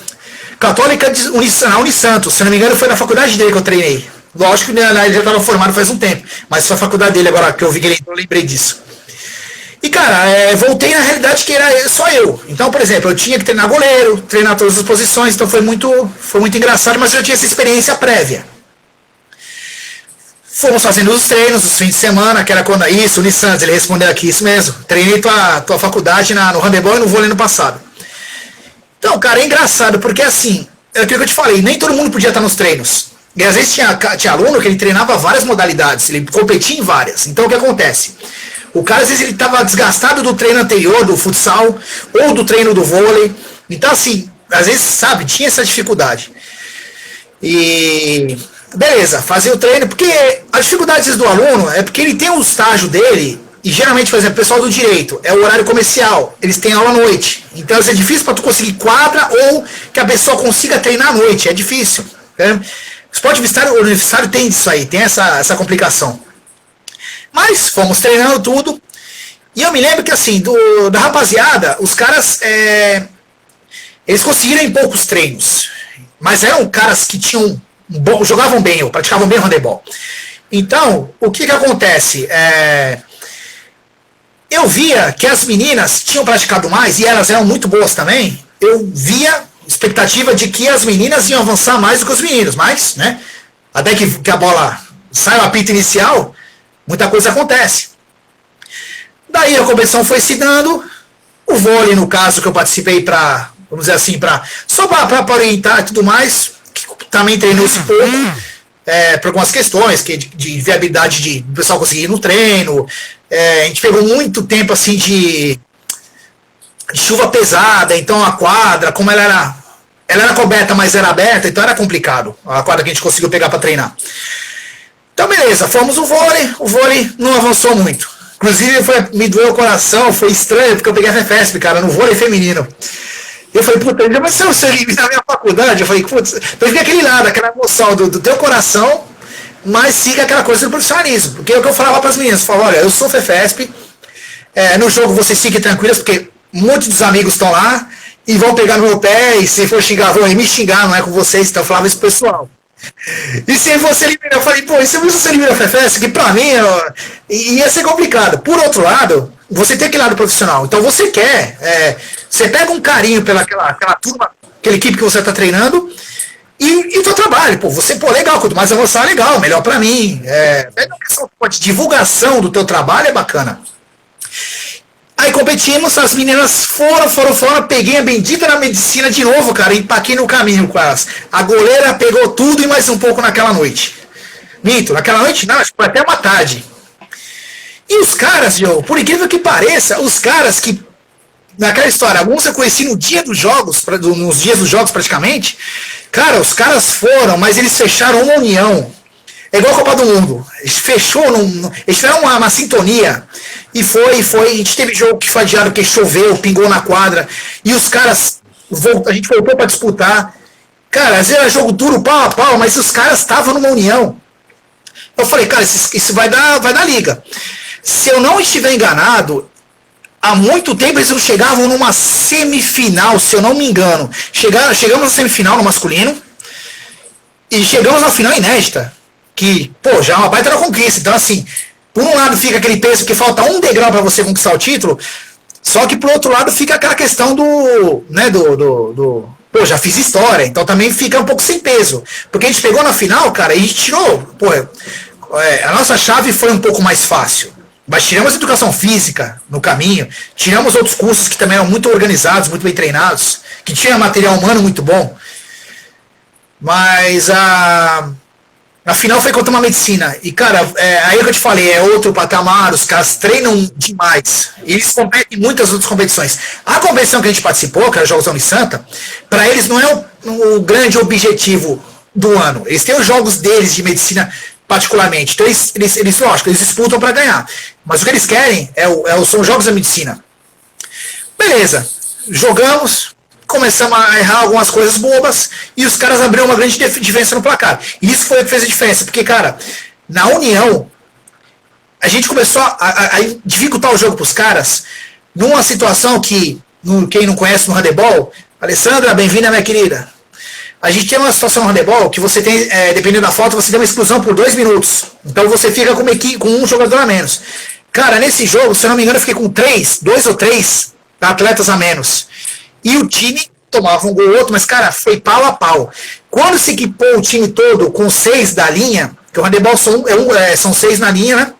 Católica na Unisantos. Se não me engano, foi na faculdade dele que eu treinei. Lógico que ele já estava formado faz um tempo, mas foi a faculdade dele agora que eu vi que ele entrou, eu lembrei disso. E, cara, voltei na realidade que era só eu. Então, por exemplo, eu tinha que treinar goleiro, treinar todas as posições, então foi muito engraçado, mas eu já tinha essa experiência prévia. Fomos fazendo os treinos, os fins de semana, que era quando. Isso, o Nissantes, ele respondeu aqui, isso mesmo. Treinei tua faculdade no handebol e no vôlei no passado. Então, cara, é engraçado, porque assim, é aquilo que eu te falei, nem todo mundo podia estar nos treinos. E às vezes tinha aluno que ele treinava várias modalidades, ele competia em várias. Então o que acontece? O cara, às vezes, ele estava desgastado do treino anterior, do futsal, ou do treino do vôlei. Então, assim, às vezes, sabe, tinha essa dificuldade. E beleza, fazer o treino, porque a dificuldade do aluno é porque ele tem um estágio dele, e geralmente, por exemplo, o pessoal do direito, é o horário comercial, eles têm aula à noite. Então, é difícil para tu conseguir quadra ou que a pessoa consiga treinar à noite, é difícil. Né? O esporte universitário tem isso aí, tem essa complicação. Mas fomos treinando tudo, e eu me lembro que assim, da rapaziada, os caras, eles conseguiram em poucos treinos, mas eram caras que jogavam bem, ou praticavam bem o handebol. Então, o que acontece? Eu via que as meninas tinham praticado mais, e elas eram muito boas também. Eu via expectativa de que as meninas iam avançar mais do que os meninos, mas, né, até que a bola sai o apito inicial, muita coisa acontece. Daí a competição foi se dando, o vôlei, no caso, que eu participei para, vamos dizer assim, só para orientar e tudo mais, que também treinou-se pouco, por algumas questões de viabilidade do pessoal conseguir ir no treino. A gente pegou muito tempo assim de chuva pesada, então a quadra, como ela era coberta, mas era aberta, então era complicado a quadra que a gente conseguiu pegar para treinar. Então beleza, fomos o vôlei não avançou muito. Inclusive me doeu o coração, foi estranho, porque eu peguei a FEFESP, cara, no vôlei feminino. Eu falei, puta, mas se eu eliminar a minha faculdade, eu falei, putz, eu fiquei aquele lado, aquela emoção do teu coração, mas siga aquela coisa do profissionalismo. Porque é o que eu falava para as meninas, eu falava, olha, eu sou FEFESP, no jogo vocês fiquem tranquilas, porque muitos dos amigos estão lá e vão pegar no meu pé, e se for xingar, vão me xingar, não é com vocês, então eu falava isso pro pessoal. E se você eliminar, eu falei, pô, e se você eliminar a FEFESP, que pra mim ia ser complicado. Por outro lado, você tem aquele lado profissional, então você você pega um carinho pela aquela turma, aquela equipe que você está treinando, e o teu trabalho, legal, quanto mais avançar, legal, melhor para mim. Pega uma questão de divulgação do teu trabalho, é bacana. Aí competimos, as meninas foram, peguei a bendita na medicina de novo, cara, e empaquei no caminho com elas. A goleira pegou tudo e mais um pouco naquela noite. Minto, naquela noite não, acho que foi até uma tarde. E os caras, por incrível que pareça, os caras que, naquela história, alguns eu conheci no dia dos jogos, nos dias dos jogos praticamente, cara, os caras foram, mas eles fecharam uma união. É igual a Copa do Mundo. Eles eles tiveram uma sintonia. E foi. A gente teve jogo que foi adiado, que choveu, pingou na quadra. E os caras, a gente voltou para disputar. Cara, às vezes era jogo duro, pau a pau, mas os caras estavam numa união. Eu falei, cara, isso vai dar liga. Se eu não estiver enganado, há muito tempo eles não chegavam numa semifinal, se eu não me engano. Chegamos na semifinal no masculino e chegamos na final inédita, que, já é uma baita da conquista. Então, assim, por um lado fica aquele peso que falta um degrau para você conquistar o título, só que por outro lado fica aquela questão já fiz história, então também fica um pouco sem peso. Porque a gente pegou na final, cara, e a gente tirou, a nossa chave foi um pouco mais fácil. Mas tiramos educação física no caminho, tiramos outros cursos que também eram muito organizados, muito bem treinados, que tinha material humano muito bom. Mas a final foi contra uma medicina. E, cara, aí que eu te falei, é outro patamar, os caras treinam demais. E eles competem em muitas outras competições. A competição que a gente participou, que era os Jogos da Unisanta, para eles não é o grande objetivo do ano. Eles têm os jogos deles de medicina particularmente. Então eles lógico, eles disputam para ganhar. Mas o que eles querem são os jogos da medicina. Beleza. Jogamos, começamos a errar algumas coisas bobas e os caras abriram uma grande diferença no placar. E isso foi o que fez a diferença. Porque, cara, na união, a gente começou a dificultar o jogo para os caras numa situação que, quem não conhece no handebol, Alessandra, bem-vinda, minha querida. A gente tem uma situação no handebol que você tem, dependendo da falta, você tem uma exclusão por 2 minutos. Então você fica com um jogador a menos. Cara, nesse jogo, se eu não me engano, eu fiquei com 2 ou 3 atletas a menos. E o time tomava um gol ou outro, mas, cara, foi pau a pau. Quando se equipou o time todo com 6 da linha, que o handebol são 6 na linha, né?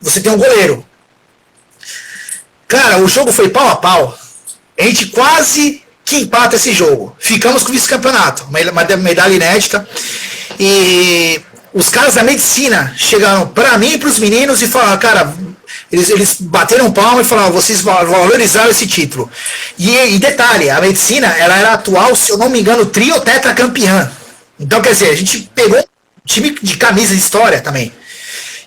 Você tem um goleiro. Cara, o jogo foi pau a pau. A gente quase que empata esse jogo. Ficamos com o vice-campeonato, uma medalha inédita. E os caras da medicina chegaram para mim e para os meninos e falaram, cara, eles bateram palma e falaram, vocês valorizaram esse título. E detalhe, a medicina, ela era atual, se eu não me engano, tri ou tetracampeã. Então, quer dizer, a gente pegou um time de camisa de história também.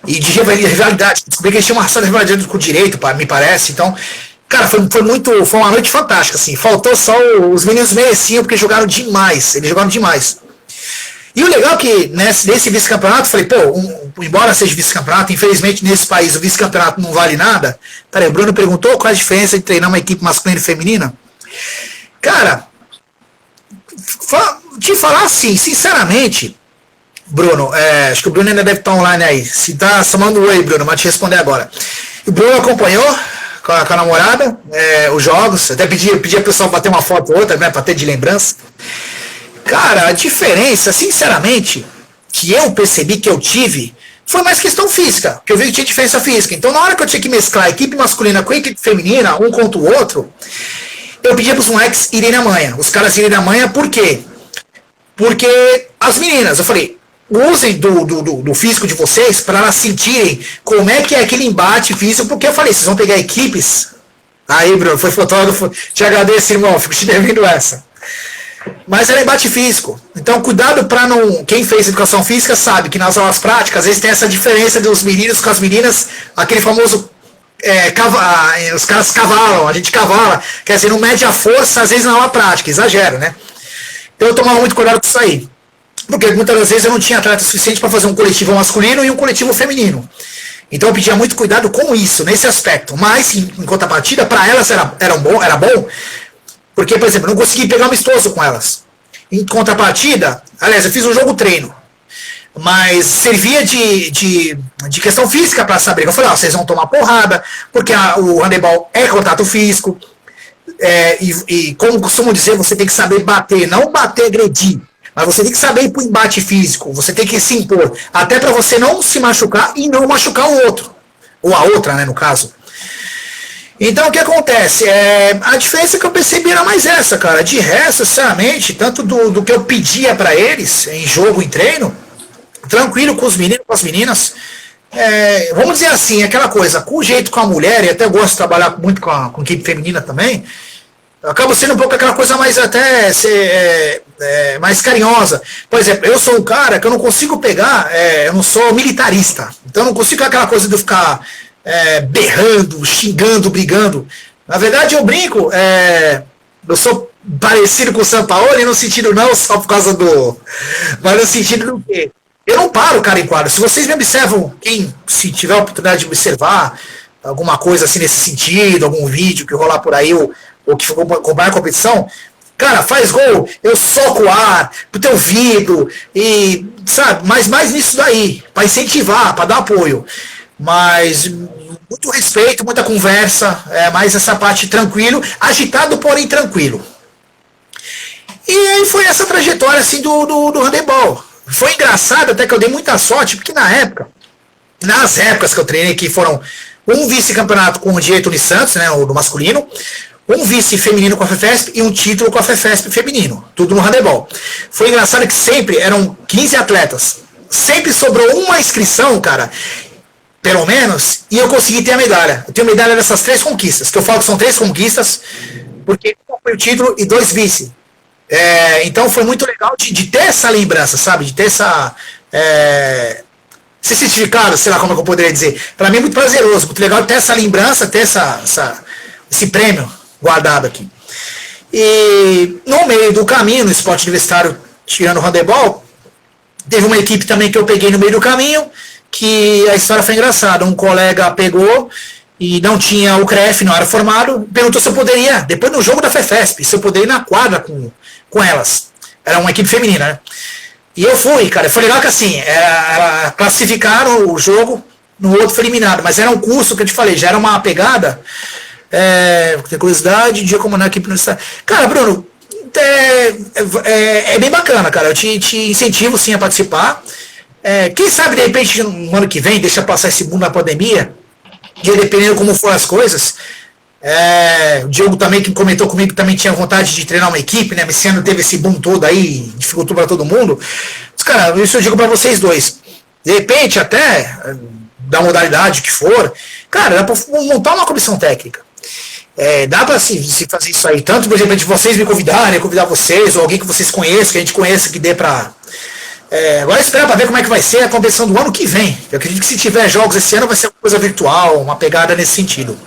E de rivalidade. Descobri que eles tinham uma raça de rivalidade com o direito, me parece. Então, cara, foi uma noite fantástica, assim. Faltou só os meninos mereciam, porque jogaram demais. Eles jogaram demais. E o legal é que nesse vice-campeonato, falei, embora seja vice-campeonato, infelizmente nesse país o vice-campeonato não vale nada. Peraí, o Bruno perguntou qual é a diferença de treinar uma equipe masculina e feminina. Cara, te falar assim, sinceramente, Bruno, acho que o Bruno ainda deve estar online aí. Se tá chamando o oi, Bruno, mas te responder agora. O Bruno acompanhou com a namorada os jogos, até pedi a pessoal bater uma foto ou outra, né, para ter de lembrança. Cara, a diferença, sinceramente, que eu percebi que eu tive, foi mais questão física, que eu vi que tinha diferença física. Então, na hora que eu tinha que mesclar a equipe masculina com a equipe feminina, um contra o outro, eu pedia pros moleques irem na manha. Os caras irem na manha, por quê? Porque as meninas, eu falei, usem do físico de vocês para elas sentirem como é que é aquele embate físico, porque eu falei, vocês vão pegar equipes. Aí, Bruno, foi fotógrafo, te agradeço, irmão, fico te devendo essa. Mas era embate físico. Então, cuidado para não. Quem fez educação física sabe que nas aulas práticas, às vezes tem essa diferença dos meninos com as meninas, aquele famoso. Os caras cavalam, a gente cavala, quer dizer, não mede a força, às vezes na aula prática, exagero, né? Então eu tomava muito cuidado com isso aí. Porque muitas das vezes eu não tinha atleta suficiente para fazer um coletivo masculino e um coletivo feminino. Então eu pedia muito cuidado com isso, nesse aspecto. Mas, em contrapartida, para elas era bom, porque, por exemplo, eu não consegui pegar amistoso com elas. Em contrapartida, aliás, eu fiz um jogo treino, mas servia de questão física para saber. Eu falei, vocês vão tomar porrada, porque o handebol é contato físico, e como costumo dizer, você tem que saber bater, não bater, agredir, mas você tem que saber ir para o embate físico, você tem que se impor, até para você não se machucar e não machucar o outro, ou a outra, né, no caso. Então, o que acontece? A diferença que eu percebi era mais essa, cara. De resto, sinceramente, tanto do que eu pedia para eles, em jogo, em treino, tranquilo com os meninos, com as meninas. Vamos dizer assim, aquela coisa, com o jeito com a mulher, e até eu gosto de trabalhar muito com a equipe feminina também, acaba sendo um pouco aquela coisa mais até mais carinhosa. Por exemplo, eu sou um cara que eu não consigo pegar, eu não sou militarista, então eu não consigo aquela coisa de eu ficar berrando, xingando, brigando. Na verdade, eu brinco, eu sou parecido com o Sampaoli, no sentido não só por causa mas no sentido do quê? Eu não paro, cara, em quadro. Se vocês me observam, se tiver a oportunidade de observar alguma coisa assim nesse sentido, algum vídeo que rolar por aí, ou que for comprar a competição, cara, faz gol, eu soco o ar pro teu ouvido, e, sabe, mas mais nisso daí, para incentivar, para dar apoio. Mas muito respeito, muita conversa, mais essa parte tranquilo, agitado, porém tranquilo. E aí foi essa trajetória assim do handebol. Foi engraçado até que eu dei muita sorte, porque nas épocas que eu treinei, que foram um vice-campeonato com o Dietoni Santos, né, o do masculino, um vice feminino com a FEFESP e um título com a FEFESP feminino, tudo no handebol. Foi engraçado que sempre eram 15 atletas, sempre sobrou uma inscrição, cara, pelo menos, e eu consegui ter a medalha. Eu tenho medalha dessas 3 conquistas, que eu falo que são 3 conquistas, porque um foi o título e 2 vice. Então foi muito legal de ter essa lembrança, sabe? De ter esse certificado, sei lá como é que eu poderia dizer. Para mim é muito prazeroso, muito legal ter essa lembrança, ter esse prêmio guardado aqui. E no meio do caminho, no esporte universitário, tirando o handebol, teve uma equipe também que eu peguei no meio do caminho, que a história foi engraçada. Um colega pegou e não tinha o CREF, não era formado, perguntou se eu poderia, depois no jogo da FEFESP, se eu poderia ir na quadra com elas. Era uma equipe feminina, né? E eu fui, cara. Foi legal que assim, classificaram o jogo, no outro foi eliminado, mas era um curso que eu te falei, já era uma pegada. Tem curiosidade, dia como na equipe no estado. Cara, Bruno, é bem bacana, cara. Eu te incentivo sim a participar. Quem sabe, de repente, no ano que vem, deixa passar esse mundo da pandemia, e dependendo como for as coisas, o Diogo também, que comentou comigo, que também tinha vontade de treinar uma equipe, né? Esse ano teve esse boom todo aí, dificultou para todo mundo. Mas, cara, isso eu digo para vocês dois. De repente, até, da modalidade que for, cara, dá para montar uma comissão técnica. Dá para se fazer isso aí, tanto, por exemplo, de vocês me convidarem, convidar vocês, ou alguém que vocês conheçam, que a gente conheça, que dê para... agora esperar para ver como é que vai ser a competição do ano que vem. Eu acredito que se tiver jogos esse ano vai ser uma coisa virtual, uma pegada nesse sentido.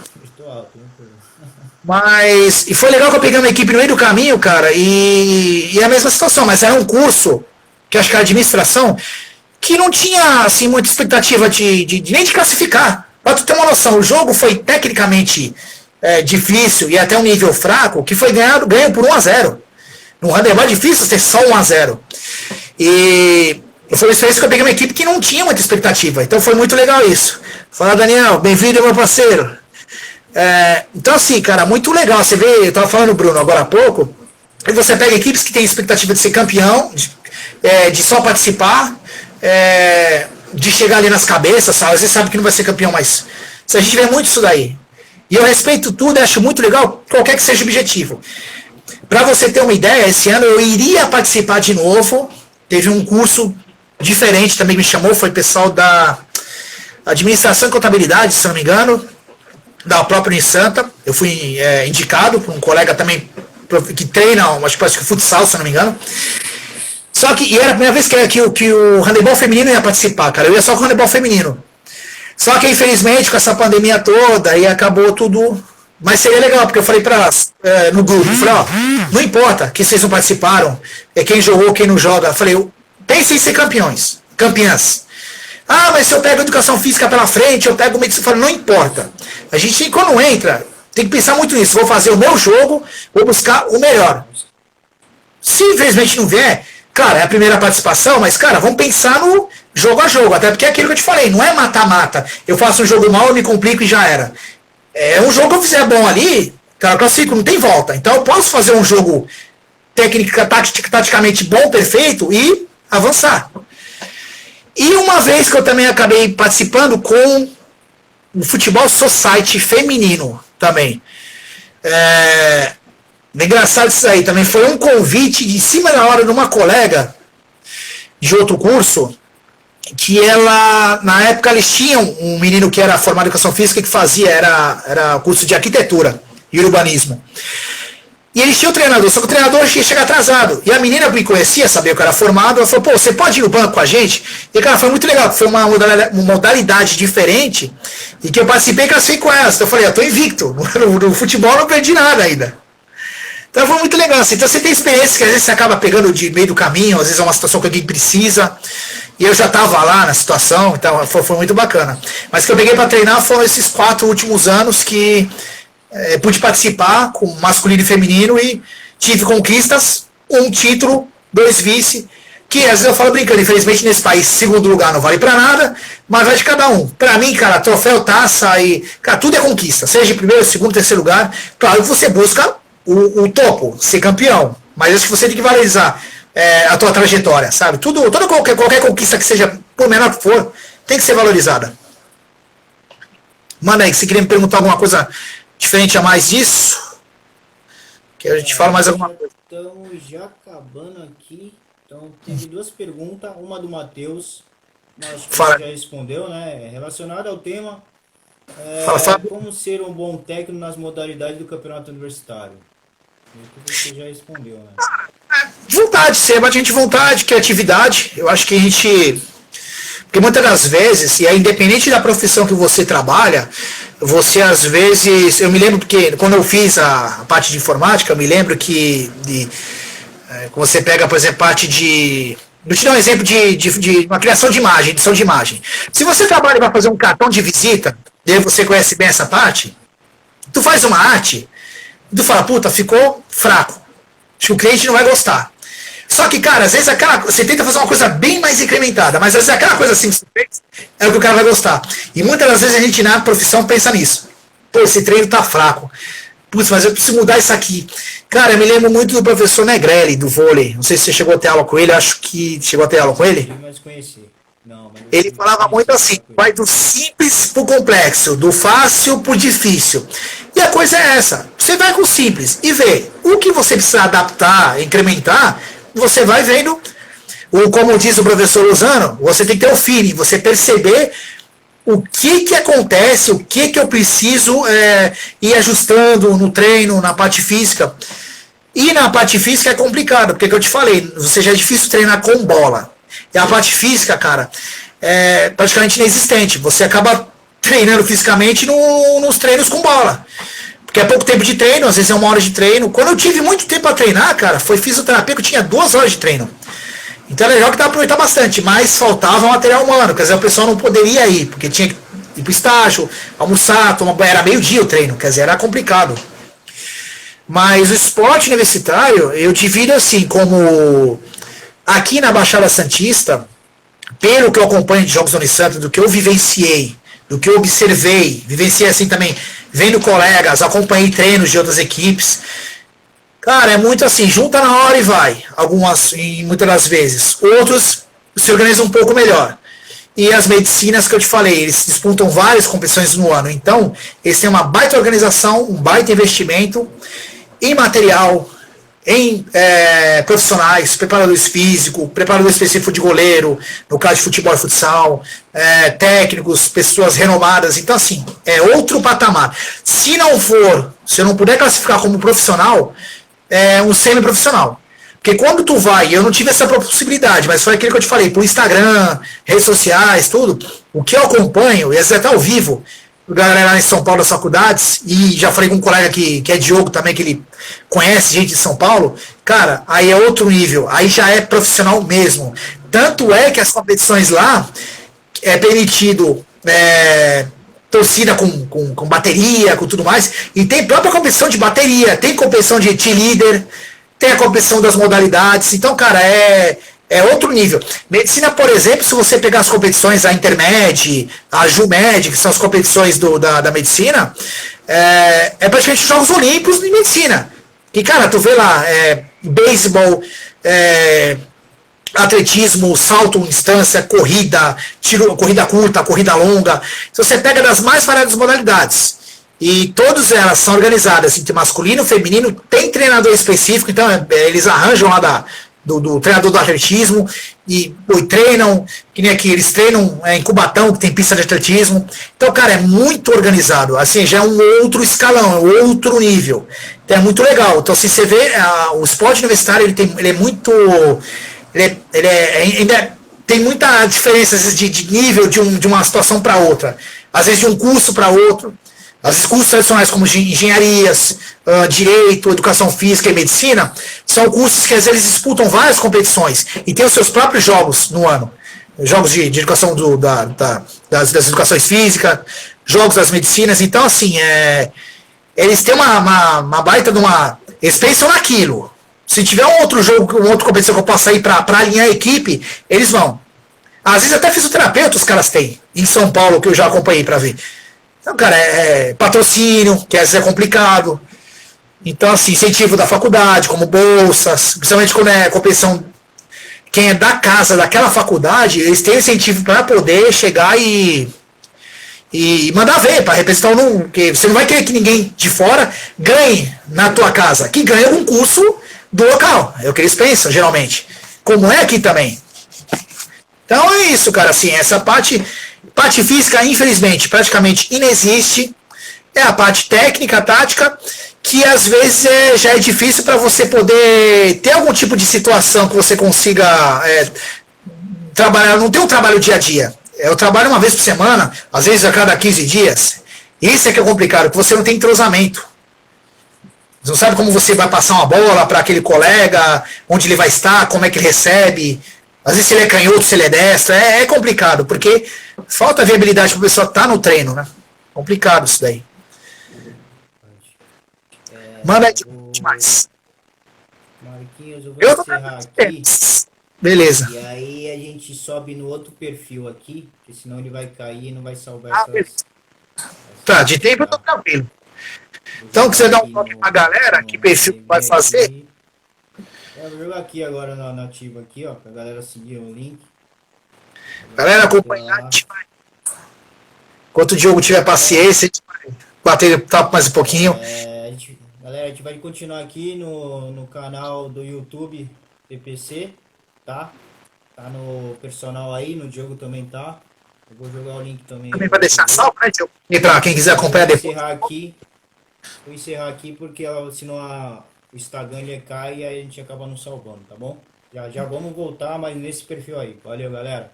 E foi legal que eu peguei uma equipe no meio do caminho, cara, e a mesma situação, mas era um curso, que acho que era administração, que não tinha, assim, muita expectativa nem de classificar. Pra tu ter uma noção, o jogo foi tecnicamente difícil e até um nível fraco, que foi ganho por 1-0. No handebol é difícil ter só 1-0. E Foi uma experiência que eu peguei uma equipe que não tinha muita expectativa. Então foi muito legal isso. Fala, Daniel, bem-vindo, meu parceiro. Então, assim, cara, muito legal. Você vê, eu tava falando, Bruno, agora há pouco, e você pega equipes que têm expectativa de ser campeão, de só participar, de chegar ali nas cabeças, sabe? Às vezes sabe que não vai ser campeão, mas se a gente vê muito isso daí. E eu respeito tudo e acho muito legal, qualquer que seja o objetivo. Para você ter uma ideia, esse ano eu iria participar de novo. Teve um curso diferente também que me chamou, foi pessoal da Administração e Contabilidade, se não me engano, da própria Unisanta. Eu fui indicado por um colega também que treina, acho que futsal, se não me engano. Só que e era a primeira vez que o handebol feminino ia participar, cara. Eu ia só com o handebol feminino. Só que, infelizmente, com essa pandemia toda, aí acabou tudo. Mas seria legal, porque eu falei para elas no grupo, falei, ó, não importa que vocês não participaram, quem jogou, quem não joga. Eu falei, pensem em ser campeãs. Ah, mas se eu pego educação física pela frente, eu pego medicina. Eu falei, não importa. A gente, quando entra, tem que pensar muito nisso. Vou fazer o meu jogo, vou buscar o melhor. Se infelizmente não vier, claro, é a primeira participação, mas, cara, vamos pensar no jogo a jogo. Até porque é aquilo que eu te falei, não é mata-mata. Eu faço um jogo mal, eu me complico e já era. É um jogo que eu fizer bom ali, cara, eu classifico, não tem volta. Então eu posso fazer um jogo taticamente bom, perfeito e avançar. E uma vez que eu também acabei participando com o Futebol Society feminino também. Engraçado isso aí, também foi um convite de cima da hora de uma colega de outro curso, que ela, na época eles tinham um menino que era formado em educação física que fazia, era curso de arquitetura e urbanismo. E eles tinham um treinador, só que o treinador ia chegar atrasado. E a menina me conhecia, sabia que eu era formado, ela falou, pô, você pode ir no banco com a gente? E, cara, foi muito legal, foi uma modalidade diferente, e que eu participei e classifiquei com ela. Então eu falei, eu tô invicto, no futebol eu não perdi nada ainda. Então foi muito legal, assim. Então você tem experiência que às vezes você acaba pegando de meio do caminho, às vezes é uma situação que alguém precisa, e eu já estava lá na situação, então foi muito bacana. Mas o que eu peguei para treinar foram esses 4 últimos anos que pude participar com masculino e feminino e tive conquistas, 1 título, 2 vice, que às vezes eu falo brincando, infelizmente nesse país, segundo lugar não vale para nada, mas vai de cada um. Para mim, cara, troféu, taça e, cara, tudo é conquista, seja em primeiro, segundo, terceiro lugar. Claro que você busca o topo, ser campeão, mas acho que você tem que valorizar a tua trajetória, sabe? Qualquer conquista que seja, por menor que for, tem que ser valorizada. Manda aí, se queria me perguntar alguma coisa diferente a mais disso, que a gente fala mais alguma coisa. Então, já acabando aqui, então teve 2 perguntas, uma do Matheus, mas você já respondeu, né? Relacionada ao tema, como ser um bom técnico nas modalidades do campeonato universitário. Você já respondeu, né? Vontade, ser bastante vontade, criatividade. Eu acho que a gente. Porque muitas das vezes, e é independente da profissão que você trabalha, você às vezes. Eu me lembro porque quando eu fiz a parte de informática, eu me lembro que. Quando você pega, por exemplo, parte de. Vou te dar um exemplo de uma criação de imagem, edição de imagem. Se você trabalha para fazer um cartão de visita, e você conhece bem essa parte, tu faz uma arte, tu fala, puta, ficou fraco. Acho que o cliente não vai gostar. Só que, cara, às vezes você tenta fazer uma coisa bem mais incrementada, mas às vezes aquela coisa assim que você fez é o que o cara vai gostar. E muitas das vezes a gente na profissão pensa nisso. Pô, esse treino tá fraco. Putz, mas eu preciso mudar isso aqui. Cara, eu me lembro muito do professor Negrelli, do vôlei. Não sei se você chegou a ter aula com ele, acho que chegou a ter aula com ele. Mas conheci. Não, mas ele falava muito assim, vai do simples pro complexo, do fácil pro difícil. E a coisa é essa, você vai com o simples e vê o que você precisa adaptar, incrementar, você vai vendo, como diz o professor Lozano, você tem que ter o feeling, você perceber o que acontece, o que eu preciso ir ajustando no treino, na parte física. E na parte física é complicado, porque eu te falei, você já é difícil treinar com bola. E a parte física, cara, é praticamente inexistente. Você acaba treinando fisicamente nos treinos com bola. Porque é pouco tempo de treino, às vezes é 1 hora de treino. Quando eu tive muito tempo para treinar, cara, foi fisioterapia que eu tinha 2 horas de treino. Então é legal que dá para aproveitar bastante, mas faltava material humano, quer dizer, o pessoal não poderia ir, porque tinha que ir pro estágio, almoçar, tomar banho, era meio-dia o treino, quer dizer, era complicado. Mas o esporte universitário, eu divido assim, como aqui na Baixada Santista, pelo que eu acompanho de jogos da Unisanta, do que eu vivenciei, do que eu observei, vivenciei assim também, vendo colegas, acompanhei treinos de outras equipes. Cara, é muito assim, junta na hora e vai. Algumas, e muitas das vezes. Outros se organizam um pouco melhor. E as medicinas que eu te falei, eles disputam várias competições no ano. Então, eles têm uma baita organização, um baita investimento em material, em profissionais, preparadores físicos, preparador específico de goleiro, no caso de futebol e futsal, técnicos, pessoas renomadas. Então, assim, é outro patamar. Se eu não puder classificar como profissional, é um semi-profissional. Porque quando tu vai, eu não tive essa possibilidade, mas foi aquilo que eu te falei, por Instagram, redes sociais, tudo, o que eu acompanho, e às vezes até ao vivo, galera lá em São Paulo das faculdades, e já falei com um colega que é Diogo também, que ele conhece gente de São Paulo, cara, aí é outro nível, aí já é profissional mesmo. Tanto é que as competições lá é permitido torcida com bateria, com tudo mais, e tem própria competição de bateria, tem competição de team leader, tem a competição das modalidades, então, cara, é outro nível. Medicina, por exemplo, se você pegar as competições, a Intermed, a JUMED, que são as competições da medicina, praticamente Jogos Olímpicos de medicina. E, cara, tu vê lá, beisebol, atletismo, salto em distância, corrida, corrida curta, corrida longa. Se você pega das mais variadas modalidades, e todas elas são organizadas entre masculino e feminino, tem treinador específico, então eles arranjam lá do treinador do atletismo e treinam, que nem aqui, eles treinam em Cubatão, que tem pista de atletismo. Então, cara, é muito organizado, assim, já é um outro escalão, é um outro nível. Então é muito legal. Então, assim, você vê, o esporte universitário, ele é muito... ainda tem muita diferença, às vezes, de nível de uma situação para outra. Às vezes de um curso para outro. Às vezes cursos tradicionais como engenharias, direito, educação física e medicina, são cursos que às vezes disputam várias competições e têm os seus próprios jogos no ano. Jogos de educação das educações físicas, jogos das medicinas. Então, assim, eles têm uma baita de uma... Eles pensam naquilo. Se tiver um outro jogo, uma outra competição que eu possa ir para alinhar a equipe, eles vão. Às vezes até fisioterapeuta os caras têm, em São Paulo, que eu já acompanhei para ver. Então, cara, patrocínio, que às vezes é complicado. Então, assim, incentivo da faculdade, como bolsas, principalmente quando é competição, quem é da casa, daquela faculdade, eles têm incentivo para poder chegar e mandar ver, para representar o número, porque você não vai querer que ninguém de fora ganhe na tua casa, que ganha algum curso do local. É o que eles pensam, geralmente. Como é aqui também. Então é isso, cara, assim, essa parte física, infelizmente, praticamente inexiste. É a parte técnica, tática, que às vezes já é difícil para você poder ter algum tipo de situação que você consiga trabalhar. Não tem um trabalho dia a dia. Eu trabalho uma vez por semana, às vezes a cada 15 dias. Isso é que é complicado, porque você não tem entrosamento. Você não sabe como você vai passar uma bola para aquele colega, onde ele vai estar, como é que ele recebe. Às vezes se ele é canhoto, se ele é destro. É complicado, porque falta viabilidade para a pessoa estar no treino, né? Complicado isso daí. Manda aí demais. Marquinhos, eu vou encerrar aqui. Beleza. E aí a gente sobe no outro perfil aqui, porque senão ele vai cair e não vai salvar essas... Tá, de tempo eu tô tranquilo. Então, quiser dar um toque pra galera, que perfil vai fazer? Eu vou jogar aqui agora na ativa aqui, ó, pra galera seguir o link. Galera, acompanhar. Enquanto o Diogo tiver paciência, a gente vai bater papo mais um pouquinho. Galera, a gente vai continuar aqui no canal do YouTube PPC, tá? Tá no personal aí, no Diogo também tá. Eu vou jogar o link também. Também vai deixar salvo, né, Diogo? E pra quem quiser acompanhar depois. Vou encerrar aqui porque senão o Instagram ele cai e aí a gente acaba não salvando, tá bom? Já vamos voltar, mas nesse perfil aí. Valeu, galera.